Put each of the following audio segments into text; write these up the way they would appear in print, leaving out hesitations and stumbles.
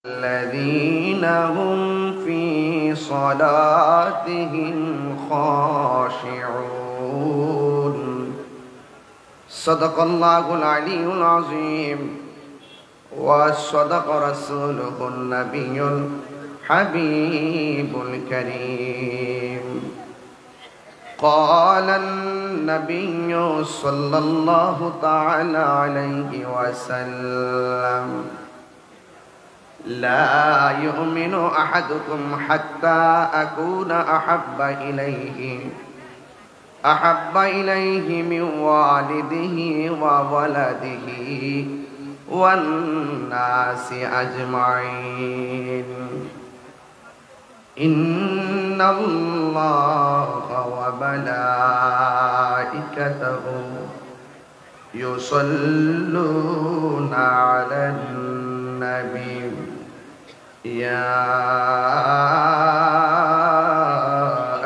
الذين هم في صلاتهم خاشعون صدق الله العلي العظيم وصدق رسوله النبي الحبيب الكريم قال النبي صلى الله تعالى عليه وسلم لا يؤمن أحدكم حتى أكون أحب إليه من والده وولده والناس أجمعين إن الله وملائكته يصلون على النبي يا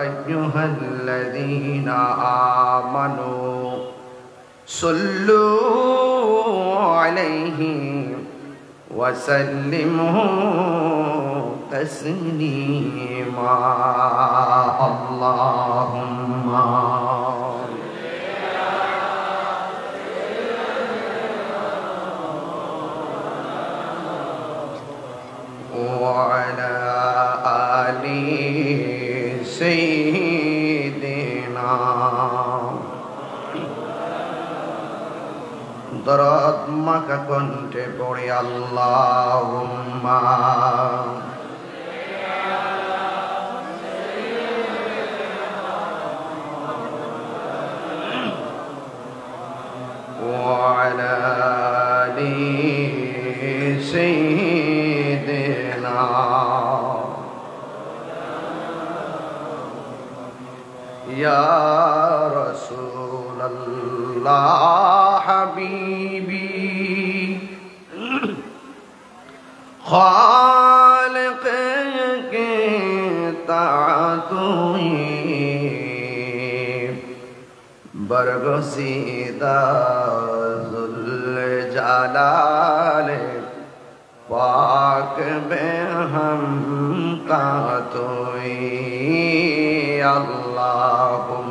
أيها الذين آمنوا صلوا عليه وسلموا تسليما اللهم وعلى آل سيدنا দরদ মাখা কণ্ঠে পড়ে আল্লাহুম্মা وعلى آل سيدنا يا رسول الله حبيبي خالق کے تعطوی برگزیدہ ذوالجلال پاک بے ہم تعطوی اللہم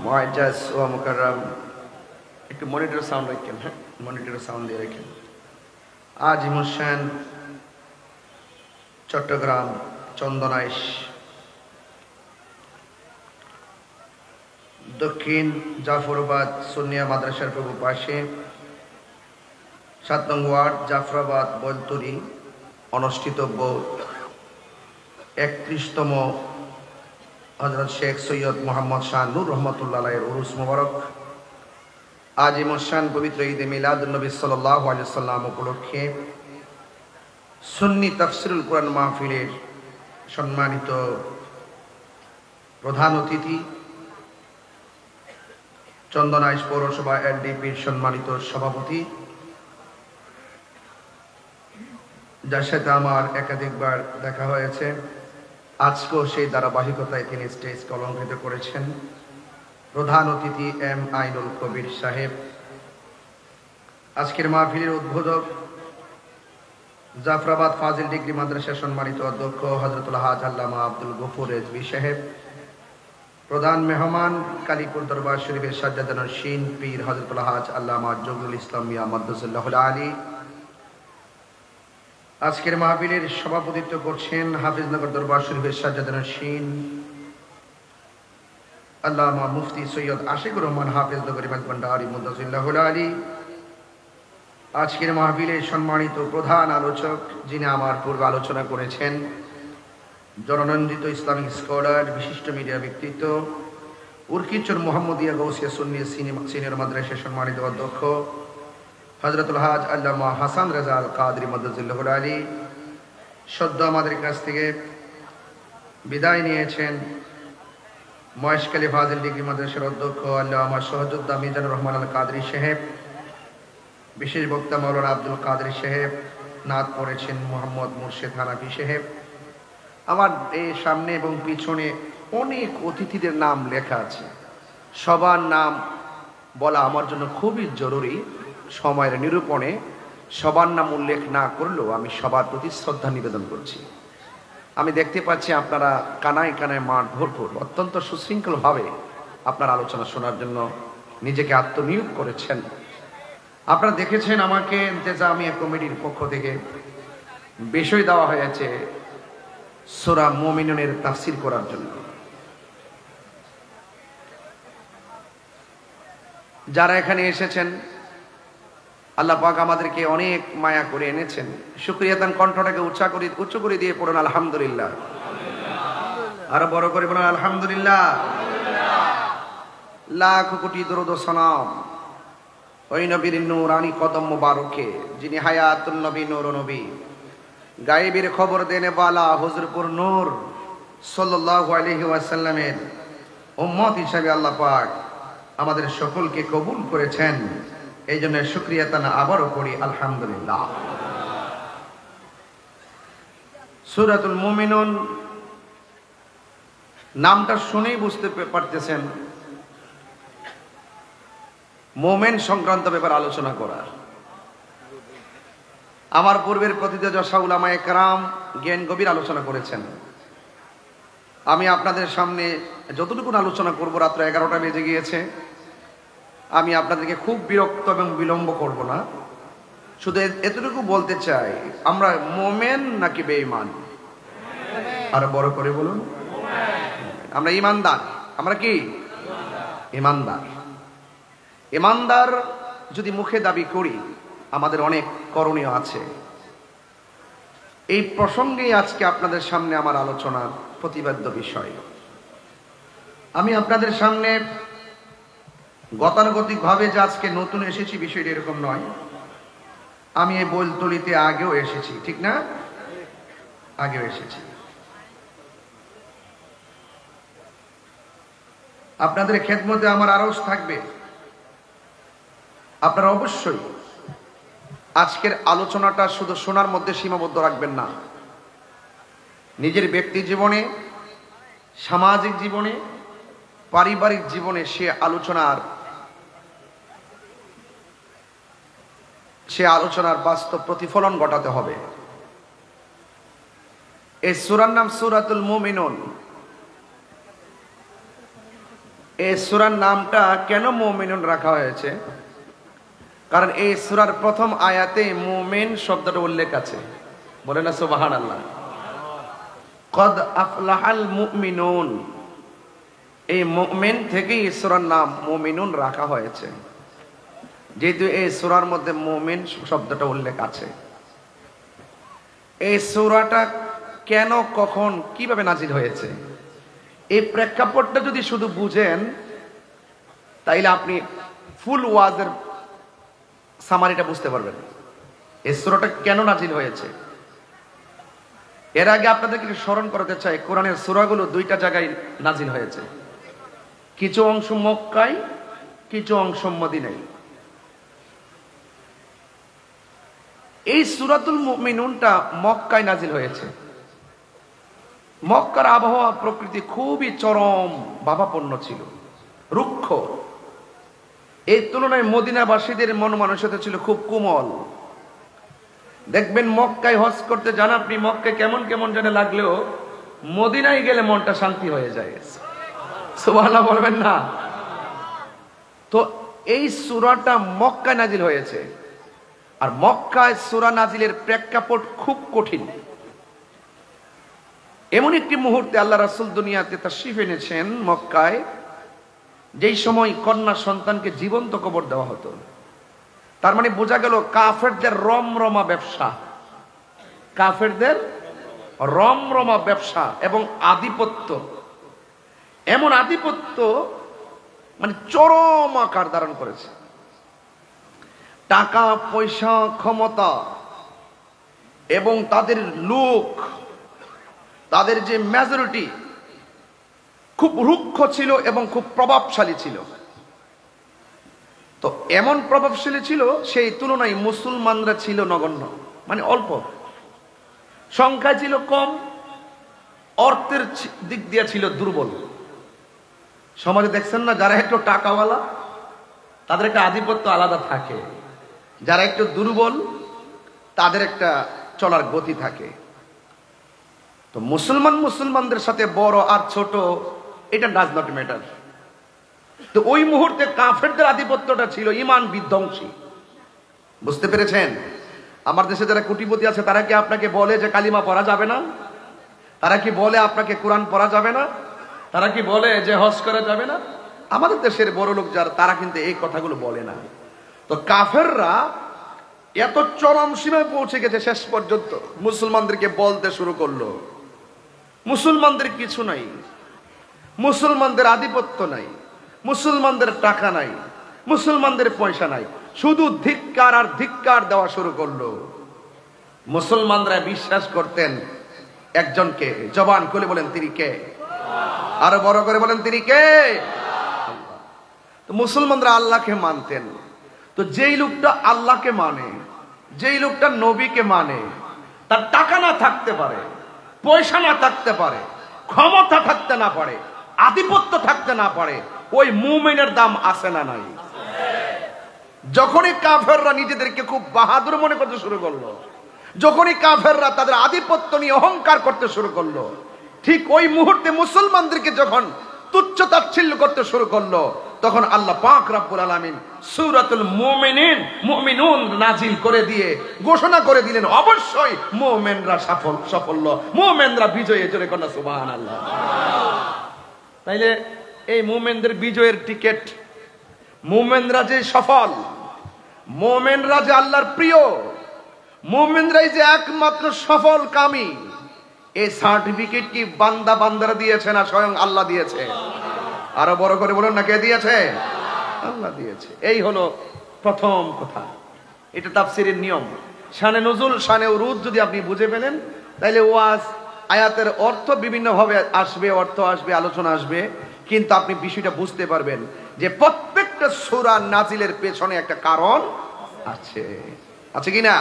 মুআজ্জাজ ও মুকাররম একটু মনিটর সাউন্ড রাখেন, হ্যাঁ মনিটর সাউন্ড দিয়ে রাখেন। আজ হোসেন চট্টগ্রাম চন্দনাইশ দক্ষিণ জাফরাবাদ সুন্নিয়া মাদ্রাসার পূর্ব পাশে ৭ নং ওয়ার্ড জাফরাবাদ বলতুরি অনুষ্ঠিতব্য ৩১তম হযরত শেখ সৈয়দ মোহাম্মদ শাহ নূর রহমতুল্লাহ আলাইহির উরুস মুবারক আজিমুশান পবিত্র ঈদে মিলাদুন নবী সাল্লাল্লাহু আলাইহি ওয়াসাল্লাম উপলক্ষে সুন্নি তাফসিরুল কুরআন মাহফিলের সম্মানিত প্রধান অতিথি চন্দনাইশ পৌরসভা এলডিপির সম্মানিত সভাপতি, যার সাথে আমার একাধিকবার দেখা হয়েছে, আজকেও সেই ধারাবাহিকতায় তিনি স্টেজকে অলঙ্কৃত করেছেন, প্রধান অতিথি এম আইনুল কবির সাহেব, আজকের মাহফিলের উদ্বোধক জাফরাবাদ ফাজিল ডিগ্রি মাদ্রাসার সম্মানিত অধ্যক্ষ হযরতুল হাজ আল্লামা আব্দুল গফুর রেজভী সাহেব, প্রধান মেহমান কালীপুর দরবার শরীফের সাজ্জাদা নশীন পীর হযরতুল হাজ আল্লামা জগলুল ইসলাম মিয়া মাদ্দাসাল্লাহুল আলী, আজকের মাহফিলের সভাপতিত্ব করছেন হাফিজনগর দরবার শরীফের সাজ্জাদা নশীন আল্লামা মুফতি সৈয়দ আশিকুর রহমান হাফিজ নগরী ভান্ডারী মুদাসিল্লাহুল আলী। আজকের মাহফিলের সম্মানিত প্রধান আলোচক যিনি আমার পূর্বে আলোচনা করেছেন, জননন্দিত ইসলামিক স্কলার, বিশিষ্ট মিডিয়া ব্যক্তিত্ব, উরকিচর মোহাম্মদিয়া গৌসিয়া সুন্নি সিনিয়র মাদ্রাসার সম্মানিত অধ্যক্ষ হযরতুল হাজ আল্লামা হাসান রাজা আল কাদরি মাদ্দাজিল্লাহুল আলী, সদ্য আমাদের কাছ থেকে বিদায় নিয়েছেন মহেশখালী ফাজিল ডিগ্রি মাদ্রাসার অধ্যক্ষ আল্লামা শহীদুদ্দাহ মিজানুর রহমান আল কাদরি সাহেব, বিশেষ বক্তা মাওলানা আব্দুল কাদের সাহেব, নাত পড়েছেন মোহাম্মদ মুর্শেদ হানাফি সাহেব। আমার এই সামনে এবং পিছনে অনেক অতিথিদের নাম লেখা আছে। সবার নাম বলা আমার জন্য খুবই জরুরি। সময়ের নিরূপণে সবার নাম উল্লেখ না করলেও আমি সবার প্রতি শ্রদ্ধা নিবেদন করছি। আমি দেখতে পাচ্ছি আপনারা কানায় কানায় মাঠ ভরপুর, অত্যন্ত সুশৃঙ্খলভাবে আপনার আলোচনা শোনার জন্য নিজেকে আত্মনিয়োগ করেছেন। আপনারা দেখেছেন আমাকে ইন্তেজামিয়া কমিটির পক্ষ থেকে বিষয় দেওয়া হয়েছে সূরা মুমিনুনের তাফসীর করার জন্য। যারা এখানে এসেছেন, আল্লাহ পাক আমাদেরকে অনেক মায়া করে এনেছেন। শুকরিয়া দান, কণ্ঠটাকে উচ্চ করে দিয়ে পড়ুন আলহামদুলিল্লাহ। আরো বড় করে বলুন আলহামদুলিল্লাহ। লাখ কোটি দরুদ ও সালাম ওই নবীর নূরানি কদম মুবারকে, যিনি হায়াতুন নবী, নূর নবী, গায়েবের খবর দেনে বালা হুজুরপুর নূর সাল্লাল্লাহু আলাইহি ওয়াসাল্লামের উম্মত হিসেবে আল্লাহ পাক আমাদের সকলকে কবুল করেছেন। এই জন্য শুকরিয়া তানা আবারও করি আলহামদুলিল্লাহ। সূরাতুল মুমিনুন নামটা শুনেই বুঝতে পারতেছেন মোমেন সংক্রান্ত ব্যাপার আলোচনা করার। আমার পূর্বের প্রথিতযশা উলামায়ে কেরাম জ্ঞান গভীর আলোচনা করেছেন। আমি আপনাদের সামনে যতটুকু আলোচনা করব, রাত্র 11টা বেজে গিয়েছে, আমি আপনাদেরকে খুব বিরক্ত এবং বিলম্ব করব না। শুধু এতটুকু বলতে চাই, আমরা মোমেন নাকি বেঈমান? আরো বড় করে বলুন। আমরা ঈমানদার। আমরা কি ঈমানদার? ঈমানদার যদি মুখে দাবি করি, আমাদের অনেক করণীয় আছে। এই প্রসঙ্গেই আজকে আপনাদের সামনে আমার আলোচনার প্রতিপাদ্য বিষয়। আমি আপনাদের সামনে গতানুগতিকভাবে যে আজকে নতুন এসেছি বিষয়টি এরকম নয়। আমি এই বৈলতলিতে আগেও এসেছি, ঠিক না? আগেও এসেছি। আপনাদের খেদমতে আমার আরজ থাকবে। আপনারা অবশ্যই আজকের আলোচনাটা শুধু শোনার মধ্যে সীমাবদ্ধ রাখবেন না। নিজের ব্যক্তি জীবনে, সামাজিক জীবনে, পারিবারিক জীবনে সে আলোচনার বাস্তব প্রতিফলন ঘটাতে হবে। এই সূরার নাম সূরাতুল মুমিনুন। এই সূরার নামটা কেন মুমিনুন রাখা হয়েছে? কারণ এই সূরার প্রথম আয়াতে মুমিন শব্দটা উল্লেখ আছে। বলেন না সুবহানাল্লাহ। কদ আফলাহাল মুমিনুন, এই মুমিন থেকেই এই সূরার নাম মুমিনুন রাখা হয়েছে, যেহেতু এই সূরার মধ্যে মুমিন শব্দটা উল্লেখ আছে। এই সূরাটা কেন, কখন, কিভাবে নাজিল হয়েছে, এই প্রেক্ষাপটটা যদি শুধু বুঝেন, তাইলে আপনি ফুল ওয়াজের সামারিটা বুঝতে পারবেন। এই সূরাটা কেন নাজিল হয়েছে। এর আগে আপনাদেরকে স্মরণ করাতে চাই, কোরআনের সূরাগুলো দুইটা জায়গায় নাজিল হয়েছে। কিছু অংশ মক্কায়, কিছু অংশ মদিনায়। এই সূরাতুল মুমিনুনটা মক্কায় নাজিল হয়েছে। মক্কার আবহাওয়া প্রকৃতি খুবই চরম ভাবাপন্ন ছিল, রুক্ষ। এই তুলনায় মদিনাবাসীদের মন মানসিকতা ছিল খুব কোমল। দেখবেন মক্কায় হজ করতে যান আপনি, মক্কায় কেমন কেমন যেন লাগলেও মদিনায় গেলে মনটা শান্তি হয়ে যায়। সুবহানাল্লাহ বলবেন না? তো এই সূরাটা মক্কায় নাজিল হয়েছে। আর মক্কায় সূরা নাজিলের প্রেক্ষাপট খুব কঠিন। এমন একটি মুহূর্তে আল্লাহ রাসূল দুনিয়াতে তাশরীফ এনেছেন মক্কায়, যেই সময় কন্যা সন্তানকে জীবন্ত কবর দেওয়া হতো। তার মানে বোঝা গেল কাফেরদের রমরমা ব্যবসা, কাফেরদের রমরমা ব্যবসা এবং আধিপত্য, এমন আধিপত্য মানে চরম আকার ধারণ করেছে। টাকা পয়সা, ক্ষমতা এবং তাদের লোক, তাদের যে মেজরিটি খুব রুক্ষ ছিল এবং খুব প্রভাবশালী ছিল। তো এমন প্রভাবশালী ছিল, সেই তুলনায় মুসলমানরা ছিল নগণ্য, মানে অল্প সংখ্যা ছিল, কম, অর্থের দিক দিয়ে ছিল দুর্বল। সমাজে দেখছেন না, যারা একটু টাকাওয়ালা তাদের একটা আধিপত্য আলাদা থাকে, যারা একটু দুর্বল তাদের একটা চলার গতি থাকে। তো মুসলমানদের সাথে বড় আর ছোট এটা ডাজ নট ম্যাটার। তো ওই মুহূর্তে কাফেরদের আধিপত্যটা ছিল ঈমান বিধ্বংসী। বুঝতে পেরেছেন? আমার দেশে যারা কোটিপতি আছে তারা কি আপনাকে বলে যে কালিমা পড়া যাবে না? তারা কি বলে আপনাকে কোরআন পড়া যাবে না? তারা কি বলে যে হজ করা যাবে না? আমাদের দেশের বড় লোক যারা, তারা কিন্তু এই কথাগুলো বলে না। তো কাফেররা এত চরম সীমায় পৌঁছে গেছে, শেষ পর্যন্ত মুসলমানদেরকে বলতে শুরু করলো মুসলমানদের কিছু নাই, মুসলমানদের আধিপত্য নাই, মুসলমানদের টাকা নাই, মুসলমানদের পয়সা নাই, শুধু ধিক্কার আর ধিক্কার দেওয়া শুরু করলো। মুসলমানরা বিশ্বাস করতেন একজনকে, জবান খুলে বলেন তিনি কে? আরো বড় করে বলেন তিনি কে? তো মুসলমানরা আল্লাহকে মানতেন। তো যেই লোকটা আল্লাহকে মানে, যেই লোকটা নবীকে মানে, তার টাকা না থাকতে পারে, পয়সা না থাকতে পারে, ক্ষমতা থাকতে না পারে, আধিপত্য থাকতে না পারে, ওই মুমিনের দাম আছে না নাই? যখনই কাফেররা নিজেদেরকে খুব বাহাদুর মনে করতে শুরু করলো, যখনই কাফেররা তাদের আধিপত্য নিয়ে অহংকার করতে শুরু করলো, ঠিক ওই মুহূর্তে মুসলমানদেরকে যখন তুচ্ছ তাচ্ছিল্য করতে শুরু করলো, তখন আল্লাহ পাক রব্বুল আলামিন সূরাতুল মুমিনুন নাজিল করে দিয়ে ঘোষণা করে দিলেন, অবশ্যই মুমিনরা সাফল্য, মুমিনরা বিজয়ী। জোরে কোন সুবহানাল্লাহ। তাইলে এই মুমিনদের বিজয়ের টিকিট, মুমিনরা যে সফল, মুমিনরা যে আল্লাহর প্রিয়, মুমিনরাই যে একমাত্র সফল কামী, এই সার্টিফিকেট কি বান্দারা দিয়েছে না স্বয়ং আল্লাহ দিয়েছে? আরো বড় করে বলুন না, কে দিয়েছে? আল্লাহ দিয়েছে। এই হলো প্রথম কথা। এটা তাফসীরের নিয়ম। শানে নুজুল, শানে উরুদ যদি আপনি বুঝে ফেলেন, তাহলে ওয়াজ আয়াতের অর্থ বিভিন্ন ভাবে আসবে, অর্থ আসবে, আলোচনা আসবে, কিন্তু আপনি বিষয়টা বুঝতে পারবেন যে প্রত্যেকটা সূরা নাজিলের পেছনে একটা কারণ আছে, আছে কিনা?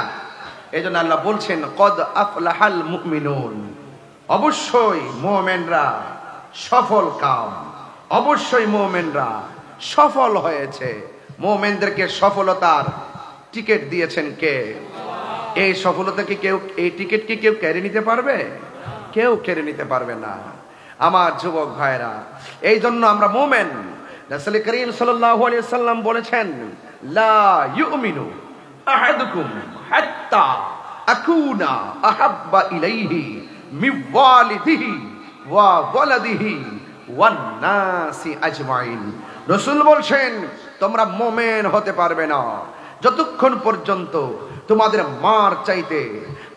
এই জন্য আল্লাহ বলছেন কদ আফলাহাল মুমিনুন, অবশ্যই মুমিনরা সফল কাম, অবশ্যই মুমিনরা সফল হয়েছে। মুমিনদেরকে সফলতার টিকিট দিয়েছেন কে? এই সফলতা কি কেউ, এই টিকিট কি কেউ কেড়ে নিতে পারবে? কেউ কেড়ে নিতে পারবে না। আমার যুবক ভাইরা, এই জন্য আমরা মুমিন। রাসূল করিম সাল্লাল্লাহু আলাইহি সাল্লাম বলেছেন, লা ইউমিনু আহাদুকুম হাত্তা আকুনা আহাব্বা ইলাইহি মিন ওয়ালিদিহি ওয়া ওয়ালাদিহি ওয়ান নাসি আজমাইন। রাসূল বলছেন, তোমরা মুমিন হতে পারবে না যতক্ষণ পর্যন্ত তোমাদের মার চাইতে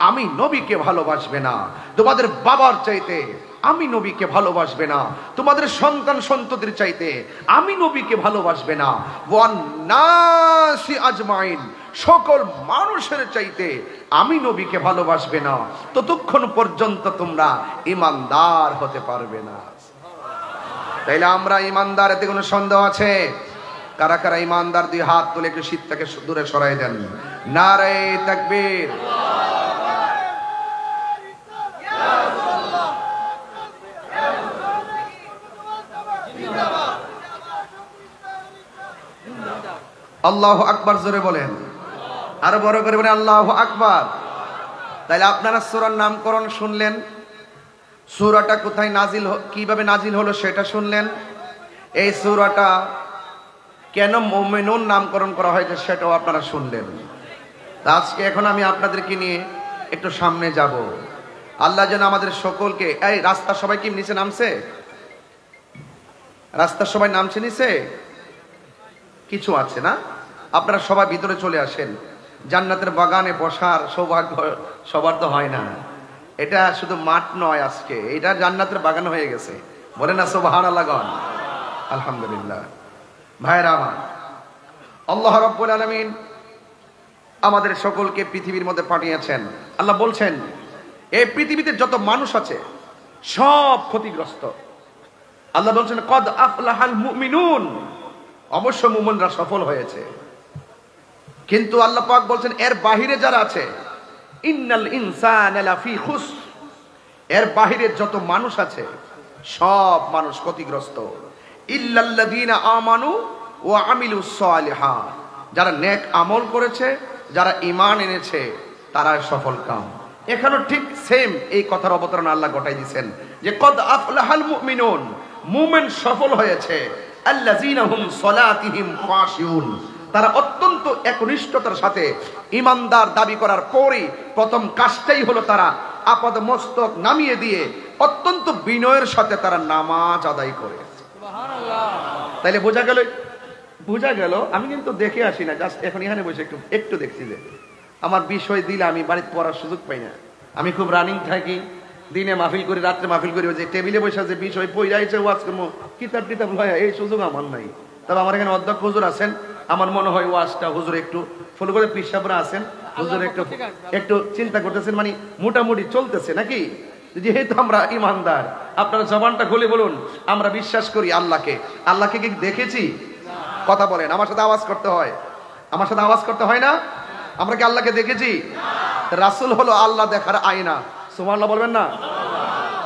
আমি নবীকে ভালোবাসবে না, তোমাদের বাবার চাইতে আমি নবীকে ভালোবাসবে না, তোমাদের সন্তান সন্ততির চাইতে আমি নবীকে ভালোবাসবে না, ওয়ান নাসি আজমাইন, সকল মানুষের চাইতে আমি নবীকে ভালোবাসবে না, ততক্ষণ পর্যন্ত তোমরা ঈমানদার হতে পারবে না। তাইলে আমরা ঈমানদার, এতে কোনো সন্দেহ আছে? কারা কারা ঈমানদার? দুই হাত তুলে একটু শীতটাকে দূরে সরাই দেন। নারে তাকবীর। আল্লাহু আকবার, জোরে বলেন, আরো বড় করে বলেন আল্লাহু আকবার। তাইলে আপনারা সূরার নামকরণ শুনলেন, সূরাটা কোথায় নাজিল, কিভাবে নাজিল হলো সেটা শুনলেন, এই সূরাটা কেন মুমিনুন নামকরণ করা হয়েছে সেটাও আপনারা শুনলেন। আজকে এখন আমি আপনাদেরকে নিয়ে একটু সামনে যাব। আল্লাহ যেন আমাদের সকলকে, এই রাস্তা সবাই কি নিচে নামছে? রাস্তার সবাই নামছে নিচে? কিছু আছে না? আপনারা সবাই ভিতরে চলে আসেন। জান্নাতের বাগানে বসার সৌভাগ্য সবার তো হয় না। এটা শুধু মাঠ নয়, আজকে এটা জান্নাতের বাগান হয়ে গেছে। বলেন না সুবহানাল্লাহ, আলহামদুলিল্লাহ। ভাইরা আমার, আল্লাহ রাব্বুল আলামিন আমাদের সকলকে পৃথিবীর মধ্যে পাঠিয়েছেন। আল্লাহ বলছেন, এই পৃথিবীতে যত মানুষ আছে সব ক্ষতিগ্রস্ত। আল্লাহ বলছেন কদ আফলাহাল মুমিনুন, অবশ্য মুমিনরা সফল হয়েছে। কিন্তু আল্লাহ পাক বলছেন এর বাহিরে যারা আছে, ইন্নাল ইনসানা লাফি খুসর, এর বাহিরে যত মানুষ আছে সব মানুষ ক্ষতিগ্রস্ত। ইল্লাল্লাযীনা আমানু ওয়া আমিলুস সালিহাত, যারা নেক আমল করেছে, যারা ঈমান এনেছে, তারা সফল কাম। এখানেও ঠিক সেম এই কথার অবতারণ আল্লাহ ঘটাই দিয়েছেন যে কদ আফলাহাল মুমিনুন, মুমিন সফল হয়েছে। আল্লাযীনা হুম সলাতিহিম খাশিউন, তারা অত্যন্ত একনিষ্ঠতার সাথে ইমানদার দাবি করার পরই প্রথম কাজটাই হলো তারা আপাদ মস্তক নামিয়ে দিয়ে অত্যন্ত বিনয়ের সাথে তারা নামাজ আদায় করে। তাইলে বোঝা গেল আমি কিন্তু দেখে আসি না, জাস্ট এখন এখানে বসে একটু দেখছি যে আমার বিষয় দিলে আমি বাড়িতে পড়ার সুযোগ পাই না। আমি খুব রানিং থাকি, দিনে মাহফিল করি, রাত্রে মাহফিল করি, যে টেবিলে বসে যে বিষয় পড়াইছে ওয়াজ করবো, কিতাব টিতাব লয়া, এই সুযোগ আমার নাই। তবে আমার এখানে অধ্যক্ষ হুজুর আছেন, আমার মনে হয় ওয়াজটা হুজুর একটু ফলো করে, পিসাবরা আছেন, হুজুর একটু চিন্তা করতেছেন, মানে মোটামুটি চলতেছে নাকি। যেহেতু আমরা ইমানদার, আপনারা জবানটা খুলে বলুন আমরা বিশ্বাস করি আল্লাহকে। আল্লাহকে কি দেখেছি? কথা বলেন, আমার সাথে আওয়াজ করতে হয়, আমার সাথে আওয়াজ করতে হয় না? আমরা কি আল্লাহকে দেখেছি? রাসূল হলো আল্লাহ দেখার আয়না। সুবহানাল্লাহ বলবেন না?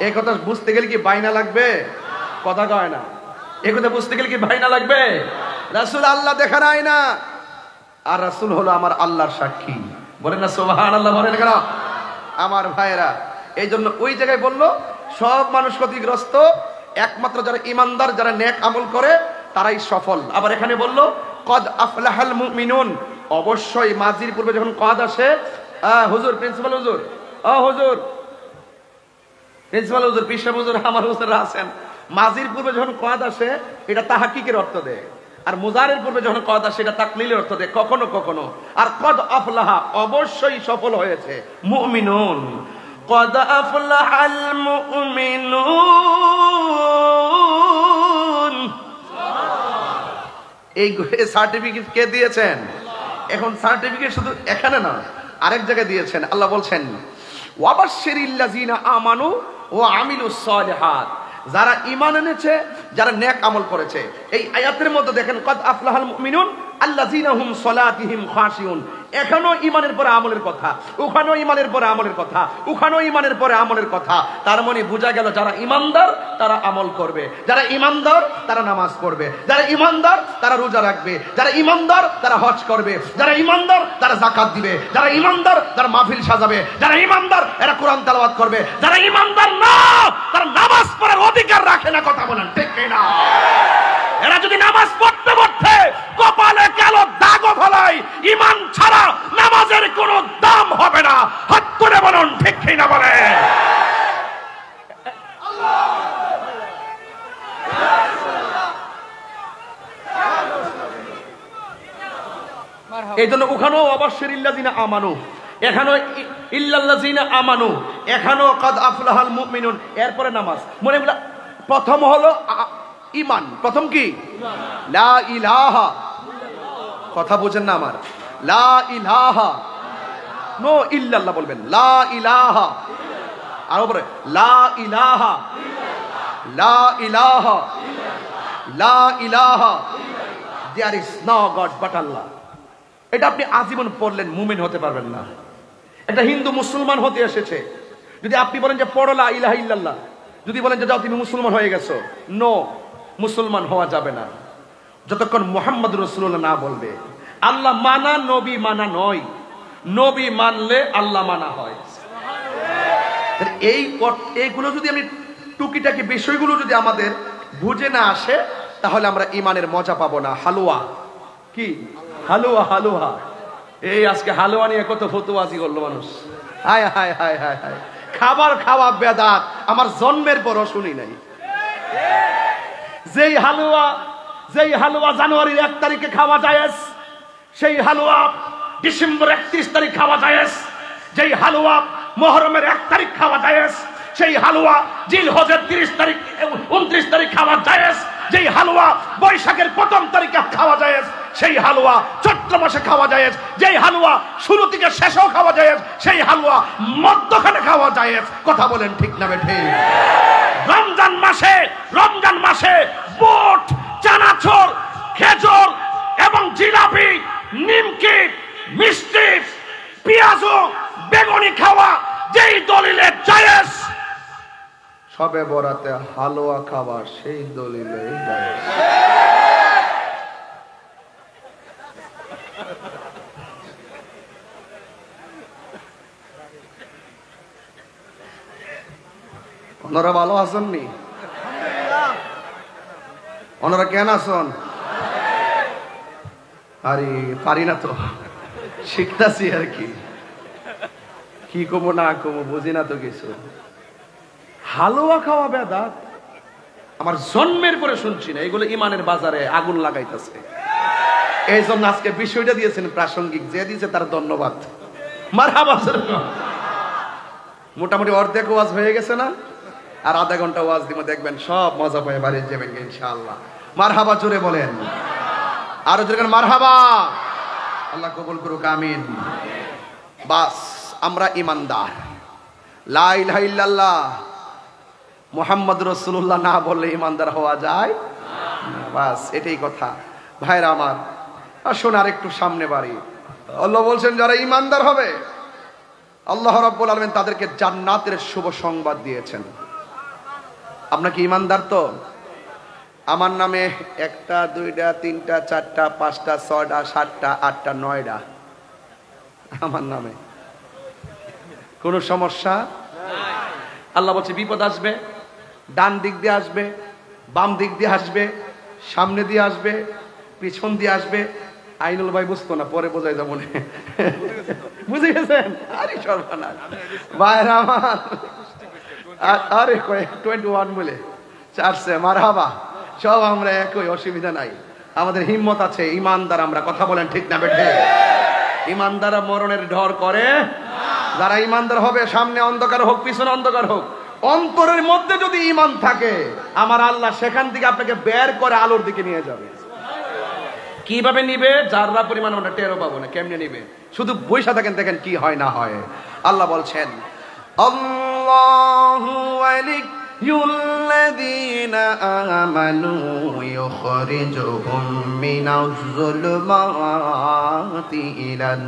এই কথা বুঝতে গেলে কি বাইনা লাগবে? কথা কয় না। এই কথা বুঝতে গেলে কি বাইনা লাগবে? রাসূল আল্লাহ দেখার আয়না, আর রাসূল হলো আমার আল্লাহর সাক্ষী। বলেন না সুবহানাল্লাহ, বলেন কেন? আমার ভাইরা, এই জন্য ওই জায়গায় বললো সব মানুষ ক্ষতিগ্রস্ত, একমাত্র যারা ইমানদার, যারা নেক আমল করে তারাই সফল। আবার এখানে বললো কদ আফলাহাল মুমিনুন, অবশ্যই মাজির পূর্বে যখন কদ আসে, হুজুর প্রিন্সিপাল হুজুর, হুজুর প্রিন্সিপাল হুজুর, পিসাব হুজুর, আমার হুজুররা আছেন, মাজির পূর্বে যখন কদ আসে এটা তাহকিকের অর্থ দেয়, আর মুজারের পূর্বে যখন কদ আসে এটা তাকলিলের অর্থ দেয় কখনো কখনো। আর কদ আফলাহা, অবশ্যই সফল হয়েছে মুমিনুন, কদ আফলাহাল মুমিনুন। এই সার্টিফিকেট কে দিয়েছেন? এখন সার্টিফিকেট শুধু এখানে না, আরেক জায়গায় দিয়েছেন। আল্লাহ বলছেন ওয়াবাশশিরিল্লাযীনা আমানু ওয়া আমিলুস সালিহাত, যারা ঈমান এনেছে, যারা নেক আমল করেছে। এই আয়াতের মধ্যে দেখেন কদ আফলাহাল মুমিনুন আল্লাযীনা হুম সলাতিহিম খাশিউন, এখানেও ঈমানের পরে আমলের কথা, ওখানেও ঈমানের পরে আমলের কথা, ওখানেও ঈমানের পরে আমলের কথা। তার মানে বোঝা গেল যারা ঈমানদার তারা আমল করবে, যারা ঈমানদার তারা নামাজ পড়বে, যারা ঈমানদার তারা রোজা রাখবে, যারা ঈমানদার তারা হজ করবে, যারা ঈমানদার তারা যাকাত দিবে, যারা ঈমানদার তারা মাহফিল সাজাবে, যারা ঈমানদার এরা কোরআন তেলাওয়াত করবে, যারা ঈমানদার না তারা নামাজ পড়ার অধিকার রাখে না। কথা বলেন ঠিক কিনা? এরা যদি নামাজ পড়তে পড়তে কপালে কালো দাগও ফেলায়, ঈমান ছাড়া নামাজের কোনো দাম হবে না। হাত তুলে বলুন ঠিক কিনা বলেন? এই জন্য ওখানেও ওয়াবাশশিরিল্লাযীনা আমানু, এখানেও ইল্লাল্লাযীনা আমানু, এখানেও কদ আফলাহাল মুমিনুন, এরপরে নামাজ। মনে বলা প্রথম হলো ঈমান, প্রথম কি? লা ইলাহা, কথা বোঝেন না আমার? লা ইলাহা, নো ইল্লাল্লাহ বলবেন, লা ইলাহা। আর উপরে লা ইলাহা, লা ইলাহা, লা ইলাহা, there is no god but Allah. এটা আপনি আজীবন পড়লেন, মুমিন হতে পারবেন না। একটা হিন্দু মুসলমান হতে এসেছে, যদি আপনি বলেন যে পড়ো লা ইলাহা ইল্লাল্লাহ, যদি বলেন যে যাও তুমি মুসলমান হয়ে গেছো, নো, মুসলমান হওয়া যাবে না যতক্ষণ মুহাম্মদুর রাসূলুল্লাহ না বলবে। আল্লাহ মানা নবী মানা নয়, নবী মানলে আল্লাহ মানা হয়। এইগুলো যদি আমি টুকিটাকি বিষয়গুলো যদি আমাদের বুঝে না আসে, তাহলে আমরা ইমানের মজা পাবো না। হালুয়া কি? হালুয়া, হালুয়া, এই আজকে হালুয়া নিয়ে কত ফতুয়াজি করলো মানুষ। হায় হায় হায় হায় হায়, খাবার খাওয়া বেদাত আমার জন্মের পরও শুনি নাই। যেই হালুয়া জানুয়ারির 1 তারিখে খাওয়া জায়েজ, সেই হালুয়া ডিসেম্বর 31 তারিখ খাওয়া জায়েজ। যেই হালুয়া মুহররমের 1 তারিখ খাওয়া জায়েজ, সেই হালুয়া জিলহজের 30 তারিখ 29 তারিখ খাওয়া জায়েজ। যেই হালুয়া বৈশাখের 1ম তারিখে খাওয়া জায়েজ, সেই হালুয়া চৈত্র মাসে খাওয়া জায়েজ। যেই হালুয়া শুরু থেকে শেষেও খাওয়া জায়েজ, সেই হালুয়া মধ্যখানে খাওয়া জায়েজ। কথা বলেন ঠিক না বেঠিক? রমজান মাসে বুট, চানাচুর, খেজুর এবং জিলাপি, নিমকি, মিষ্টি, পেঁয়াজ, বেগুনি খাওয়া যেই দলিলে জায়েজ, সবে বরাতে হালুয়া খাওয়া সেই দলিলে জায়েজ। ওনারা ভালো আছেননি? ওনারা কেন আছেন? আরে পারি না তো, শিখতাছি আর কি, কি কমো না কমো বুঝি না তো কিছু। হালুয়া খাওয়া বেদাত আমার জন্মের পরে শুনছি না, এগুলো ইমানের বাজারে আগুন লাগাইতেছে। এই জন্য আজকে বিষয়টা দিয়েছেন প্রাসঙ্গিক, যে দিয়েছে তার ধন্যবাদ। মারহাবা। মোটামুটি অর্ধেক ওয়াজ হয়ে গেছে না, আর আধা ঘন্টা ওয়াজ দিব, দেখবেন সব মজা পায় বাড়ি যাবেন ইনশাআল্লাহ। মারহাবা জোরে বলেন, আরো জোরে মারহাবা। আল্লাহ কবুল করুক, আমিন। বাস আমরা ইমানদার, লা ইলাহা ইল্লাল্লাহ মুহাম্মদ রাসূলুল্লাহ না বললে ইমানদার হওয়া যায় না। বাস এটাই কথা ভাইরা আমার। আসুন আর একটু সামনে বাড়ি। আল্লাহ বলছেন যারা ইমানদার হবে আল্লাহ রাব্বুল আলামিন তাদেরকে জান্নাতের শুভ সংবাদ দিয়েছেন। আপনার কি ইমানদার? তো আমার নামে 1টা 2টা 3টা 4টা 5টা 6টা 7টা 8টা 9টা আমার নামে, কোনো সমস্যা নাই। আল্লাহ বলছে বিপদ আসবে, ডান দিক দিয়ে আসবে, বাম দিক দিয়ে আসবে, সামনে দিয়ে আসবে, পিছন দিয়ে আসবে। আইনুল ভাই বুঝতো না, পরে বোঝাই যাবো না। বুঝে গেছেন? আরে সর্বনাশ ভাইরা আমার, আরে 21 বলে চারছে। মারহাবা, সব আমরা একই, অসুবিধা নাই। আমাদের হিম্মত আছে, ইমানদার আমরা। কথা বলেন ঠিক না বেঠে? ইমানদাররা মরণের ডর করে। যারা ইমানদার হবে, সামনে অন্ধকার হোক পিছনে অন্ধকার হোক, অন্তরের মধ্যে যদি ইমান থাকে আমার আল্লাহ সেখান থেকে আপনাকে বের করে আলোর দিকে নিয়ে যাবে। কিভাবে নিবে? যারা পরিমাণ আমরা টেরও পাবো না। কেমনে নিবে? শুধু বৈশা থাকেন, দেখেন কি হয় না হয়। আল্লাহ বলছেন আল্লাহু ওয়ালিয়ুল্লাযীনা আমানু ইউখরিজুহুম মিনাজ যুলুমাতি ইলান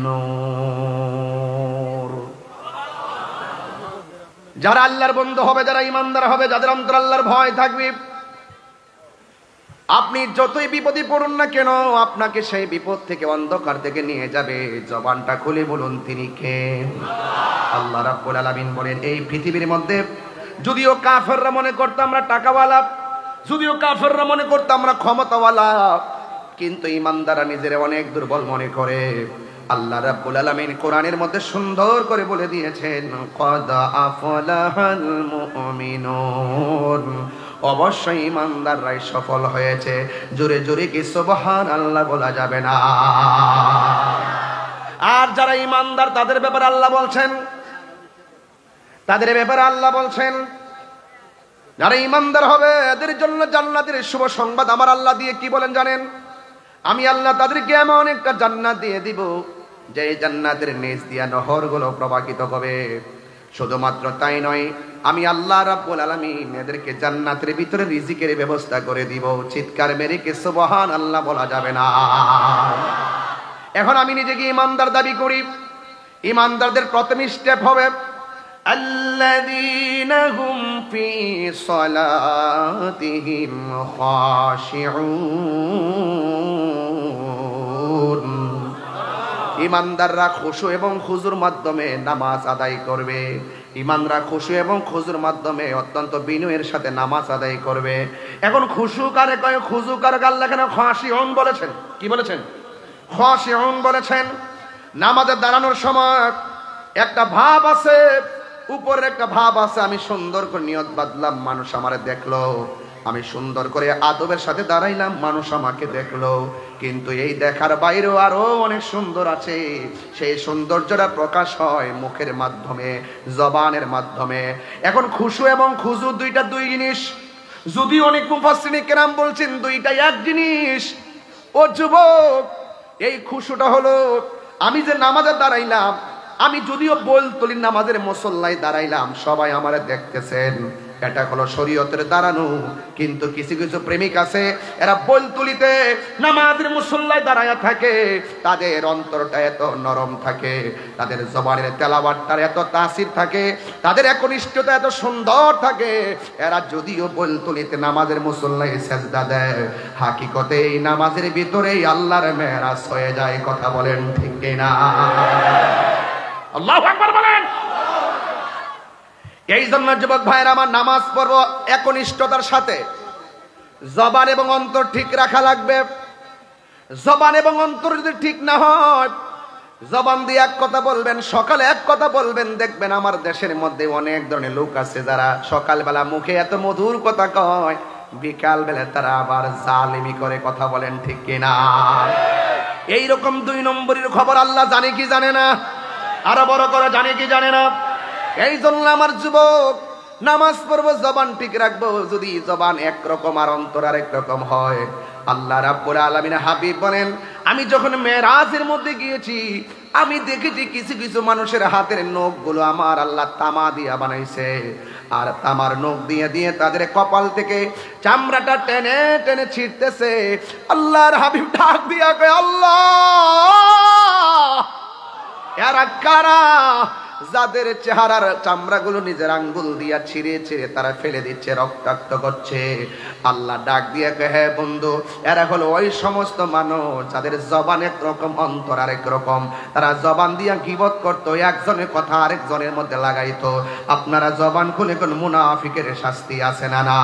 নূর। যারা আল্লাহর বন্ধু হবে, যারা ইমানদার হবে, যাদের অন্তরে আল্লাহর ভয় থাকবে, আপনি যতই বিপদে পড়ুন না কেন আপনাকে সেই বিপদ থেকে, অন্ধকার থেকে নিয়ে যাবে। জবানটা খুলে বলুন তিনি কে? আল্লাহ রাব্বুল আলামিন বলেন এই পৃথিবীর মধ্যে যদিও কাফেররা মনে করত আমরা টাকাওয়ালা, যদিও কাফেররা মনে করত আমরা ক্ষমতাওয়ালা, কিন্তু ইমানদাররা নিজেরা অনেক দুর্বল মনে করে। আল্লাহ রাব্বুল আলামিন কোরআনের মধ্যে সুন্দর করে বলে দিয়েছেন ক্বাদ আফলাহাল মুমিনুন, অবশ্যই ইমানদাররাই সফল হয়েছে। জোরে জোরে কি সুবহানাল্লাহ বলা যাবে না? আর যারা ইমানদার তাদের ব্যাপারে আল্লাহ বলছেন, তাদের ব্যাপারে আল্লাহ বলছেন যারা ইমানদার হবে এদের জন্য জান্নাতের শুভ সংবাদ আমার আল্লাহ দিয়ে কি বলেন জানেন? আমি আল্লাহ তাদেরকে এমন একটা জান্নাত দিয়ে দিব যে জান্নাতের নিচ দিয়া নহরগুলো প্রবাহিত হবে। শুধুমাত্র তাই নয়, আমি আল্লাহ রাব্বুল আলামিন এদেরকে জান্নাতের ভিতরে রিজিকের ব্যবস্থা করে দিব। চিৎকার মেরে কি সুবহানাল্লাহ বলা যাবে না? এখন আমি নিজেকে ইমানদার দাবি করি। ইমানদারদের প্রথম স্টেপ হবে আল্লাযীনা হুম ফি সালাতিহিম খাশিউন। ইমানদাররা খুশু এবং খুজুর মাধ্যমে নামাজ আদায় করবে। ইমানরা খুশু এবং খুজুর মাধ্যমে অত্যন্ত বিনয়ের সাথে নামাজ আদায় করবে। এখন খুশু কারে কয়, খুজু কারে? আল্লাহ কেন খাশিউন বলেছেন? কি বলেছেন? খাশিউন বলেছেন। নামাজে দাঁড়ানোর সময় একটা ভাব আছে, উপরের একটা ভাব আছে। আমি সুন্দর করে নিয়ত বাঁধলাম, মানুষ আমারে দেখলো। আমি সুন্দর করে আদবের সাথে দাঁড়াইলাম, মানুষ আমাকে দেখলো। কিন্তু এই দেখার বাইরেও আরো অনেক সুন্দর আছে। সেই সৌন্দর্যটা প্রকাশ হয় মুখের মাধ্যমে, জবানের মাধ্যমে। এখন খুশু এবং খুজু দুইটা দুই জিনিস। যদি অনেক মুফাসসিরিন কেরাম বলছেন দুইটা এক জিনিস। ও যুবক, এই খুশুটা হলো আমি যে নামাজে দাঁড়াইলাম, আমি যদিও বলতলি নামাজের মুসল্লায় দাঁড়াইলাম, সবাই আমারে দেখতেছেন, এটা হলো শরীয়তের দাঁড়ানো। কিন্তু কিছু কিছু প্রেমিক আছে, এরা বলতুলিতে নামাজের মুসল্লায় দাঁড়ায়া থাকে, তাদের অন্তরটা এত নরম থাকে, তাদের জবানের তেলাওয়াতটার এত তাসির থাকে, তাদের একনিষ্ঠতা এত সুন্দর থাকে, এরা যদিও বলতুলিতে নামাজের মুসল্লায় সেজদা দেয়, হাকিকতে এই নামাজের ভিতরেই আল্লাহর মেরাজ হয়ে যায়। কথা বলেন ঠিক কিনা? আল্লাহু আকবার বলেন। এই জন্য যুবক ভাইয়েরা আমার, নামাজ পড়ব একনিষ্ঠতার সাথে। জবান এবং অন্তর ঠিক রাখা লাগবে। জবান এবং অন্তর যদি ঠিক না হয়, জবান দিয়ে এক কথা বলবেন, সকালে এক কথা বলবেন, দেখবেন আমার দেশের মধ্যে অনেক ধরনের লোক আছে যারা সকালবেলা মুখে এত মধুর কথা কয়, বিকাল বেলা তারা আবার জালিমি করে। কথা বলেন ঠিক কিনা? এইরকম 2 নম্বরের খবর আল্লাহ জানে কি জানে না? আরো বড় করে জানে কি জানে না? এই জন্য আমার যুবক, নামাজ পড়বো, জবান ঠিক রাখবো। যদি জবান একরকম আর অন্তর আরেক রকম হয়, আল্লাহ রাব্বুল আলামিন হাবিব বলেন, আমি যখন মেরাজের মধ্যে গিয়েছি, আমি দেখেছি কিছু কিছু মানুষের হাতের নখগুলো আমার আল্লাহ তামা দিয়া বানাইছে, আর তামার নখ দিয়ে দিয়ে তাদের কপাল থেকে চামড়াটা টেনে টেনে ছিঁড়তেছে। আল্লাহর হাবিব ডাক দিয়া কয়, আল্লাহ, এরা কারা যাদের চেহারার চামড়াগুলো নিজের আঙ্গুল দিয়া ছিঁড়ে ছিঁড়ে তারা ফেলে দিচ্ছে, রক্তাক্ত করছে? আল্লাহ ডাক দিয়ে কয়, হ্যাঁ বন্ধু, এরা হলো ওই সমস্ত মানুষ যাদের জবান একরকম, অন্তর আরেক রকম। তারা জবান দিয়া গীবত করতো, একজনের কথা আরেকজনের মধ্যে লাগাইতো। আপনারা জবান খুলে কোন মুনাফিকের শাস্তি আছে না? না।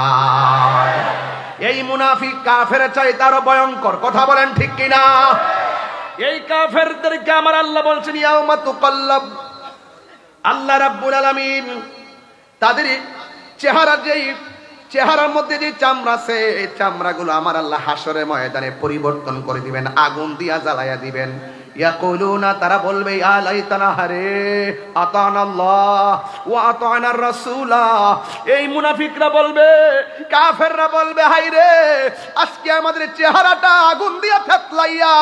এই মুনাফিক কাফের চাইতে আরো ভয়ঙ্কর। কথা বলেন ঠিক কিনা? এই কাফেরদেরকে আমার আল্লাহ বলছেন, ইয়াউমা তুকাল্লাব, আল্লাহ রাব্বুল আলামিন তাদের চেহারার মধ্যে যে চামড়া আছে, এই চামড়াগুলো আমার আল্লাহ হাসরের ময়দানে পরিবর্তন করে দিবেন, আগুন দিয়া জ্বালাইয়া দিবেন। ইয়াকুলুনা, তারা বলবে, ইয়া লাইতানা, হারে আতানাল্লাহ ওয়া আতানার রাসূলা। এই মুনাফিকরা বলবে, কাফেররা বলবে, হায় রে, আজকে আমাদের চেহারাটা আগুন দিয়া থেতলাইয়া